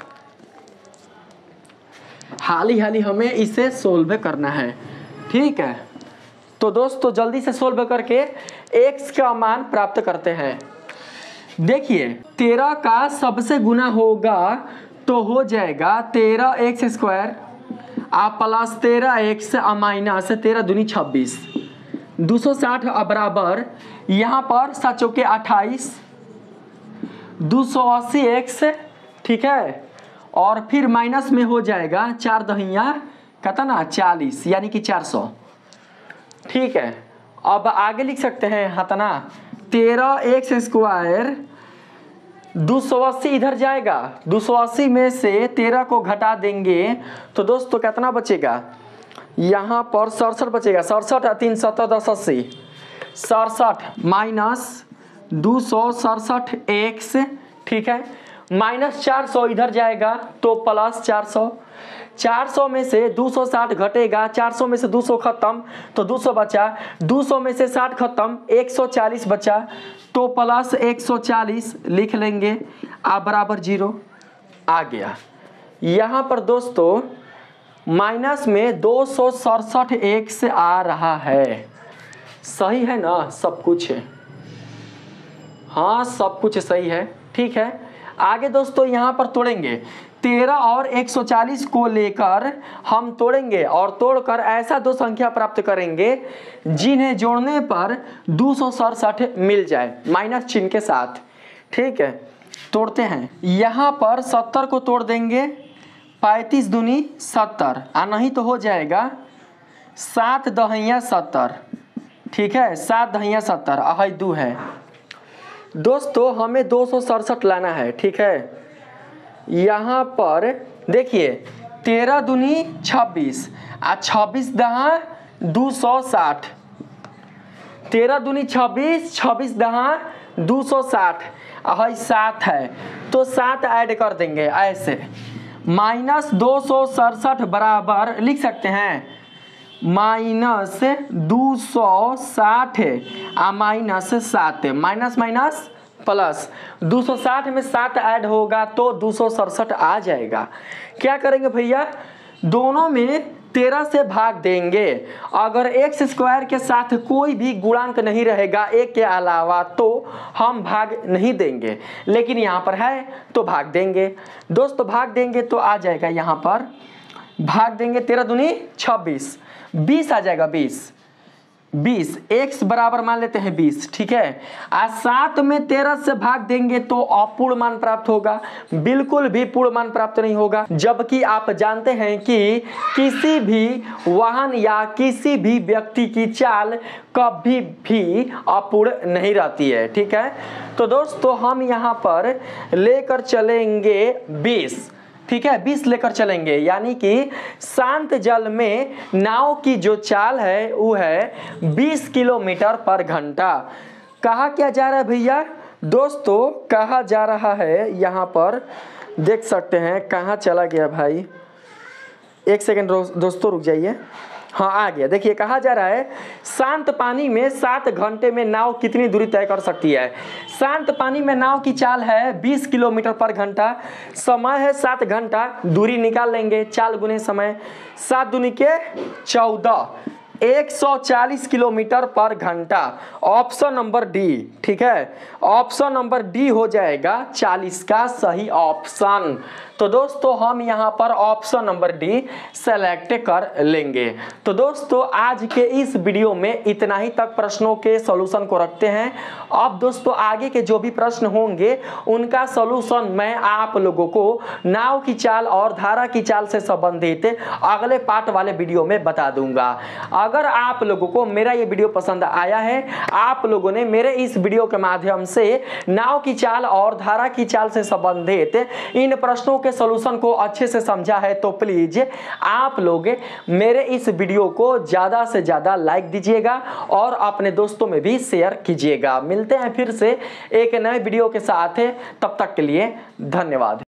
A: हाली हमें इसे सोल्व करना है। ठीक है, तो दोस्तों जल्दी से सोल्व करके x का मान प्राप्त करते हैं। देखिए 13 का सबसे गुना होगा तो हो जाएगा 13x स्क्वायर आप प्लस 13x माइनस 13 दूनी 26 260 बराबर यहाँ पर 7 चौके 28 280x। ठीक है, और फिर माइनस में हो जाएगा 4 दहिया कितना 40 यानी कि 400। ठीक है, अब आगे लिख सकते हैं हतना 13x स्क्वायर 280 इधर जाएगा, 280 में से 13 को घटा देंगे तो दोस्तों कितना बचेगा, यहाँ पर 67 बचेगा। 67 3 7 10 80 67 माइनस 267x। ठीक है, माइनस 400 इधर जाएगा तो प्लस 400। 400 में से 260 घटेगा, 400 में से 200 खत्म तो 200 बचा, 200 में से 60 खत्म 140 बचा तो प्लस 140 लिख लेंगे आप बराबर 0 आ गया। यहाँ पर दोस्तों माइनस में 267x आ रहा है। सही है ना, सब कुछ है, हाँ सब कुछ सही है। ठीक है, आगे दोस्तों यहाँ पर तोड़ेंगे 13 और 140 को लेकर हम तोड़ेंगे और तोड़कर ऐसा दो संख्या प्राप्त करेंगे जिन्हें जोड़ने पर 267 मिल जाए माइनस चिन्ह के साथ। ठीक है, तोड़ते हैं। यहाँ पर 70 को तोड़ देंगे 35 दूनी 70 नहीं तो हो जाएगा 7 दहिया 70। ठीक है, 7 दहिया 70 अहि 2 है दोस्तों, हमें 267 लाना है। ठीक है, यहाँ पर देखिए 13 दूनी 26 और 26 दहा 260, 13 दूनी 26 26 दहा 260 और 7 है तो 7 ऐड कर देंगे ऐसे माइनस 267 बराबर लिख सकते हैं माइनस 260 और माइनस 7 माइनस माइनस प्लस 260 में 7 ऐड होगा तो 267 आ जाएगा। क्या करेंगे भैया, दोनों में 13 से भाग देंगे। अगर x स्क्वायर के साथ कोई भी गुणांक नहीं रहेगा एक के अलावा तो हम भाग नहीं देंगे, लेकिन यहाँ पर है तो भाग देंगे। दोस्तों भाग देंगे तो आ जाएगा, यहाँ पर भाग देंगे 13 दूनी 26 20 आ जाएगा 20 x बराबर मान लेते हैं 20। ठीक है, आज 7 में 13 से भाग देंगे तो अपूर्ण मान प्राप्त होगा, बिल्कुल भी पूर्ण मान प्राप्त नहीं होगा। जबकि आप जानते हैं कि किसी भी वाहन या किसी भी व्यक्ति की चाल कभी भी अपूर्ण नहीं रहती है। ठीक है, तो दोस्तों हम यहाँ पर लेकर चलेंगे 20। ठीक है, 20 लेकर चलेंगे, यानी कि शांत जल में नाव की जो चाल है वो है 20 किलोमीटर पर घंटा। कहा क्या जा रहा है भैया, दोस्तों कहा जा रहा है, यहाँ पर देख सकते हैं कहाँ चला गया भाई, एक सेकंड दोस्तों रुक जाइए। हाँ आ गया, देखिए कहा जा रहा है शांत पानी में 7 घंटे में नाव कितनी दूरी तय कर सकती है। शांत पानी में नाव की चाल है 20 किलोमीटर पर घंटा, समय है 7 घंटा, दूरी निकाल लेंगे, चाल गुने समय 7 दूनी के 14 140 किलोमीटर पर घंटा। Option number D. ठीक है, ऑप्शन नंबर डी हो जाएगा 40 का सही ऑप्शन। तो दोस्तों हम यहाँ पर ऑप्शन नंबर डी सेलेक्ट कर लेंगे। तो दोस्तों आज के इस वीडियो में इतना ही तक प्रश्नों के सॉल्यूशन को रखते हैं। अब दोस्तों आगे के जो भी प्रश्न होंगे उनका सॉल्यूशन मैं आप लोगों को नाव की चाल और धारा की चाल से संबंधित अगले पार्ट वाले वीडियो में बता दूंगा। अगर आप लोगों को मेरा ये वीडियो पसंद आया है, आप लोगों ने मेरे इस वीडियो के माध्यम से नाव की चाल और धारा की चाल से संबंधित इन प्रश्नों के सॉल्यूशन को अच्छे से समझा है, तो प्लीज आप लोग मेरे इस वीडियो को ज्यादा से ज्यादा लाइक दीजिएगा और अपने दोस्तों में भी शेयर कीजिएगा। मिलते हैं फिर से एक नए वीडियो के साथ, तब तक के लिए धन्यवाद।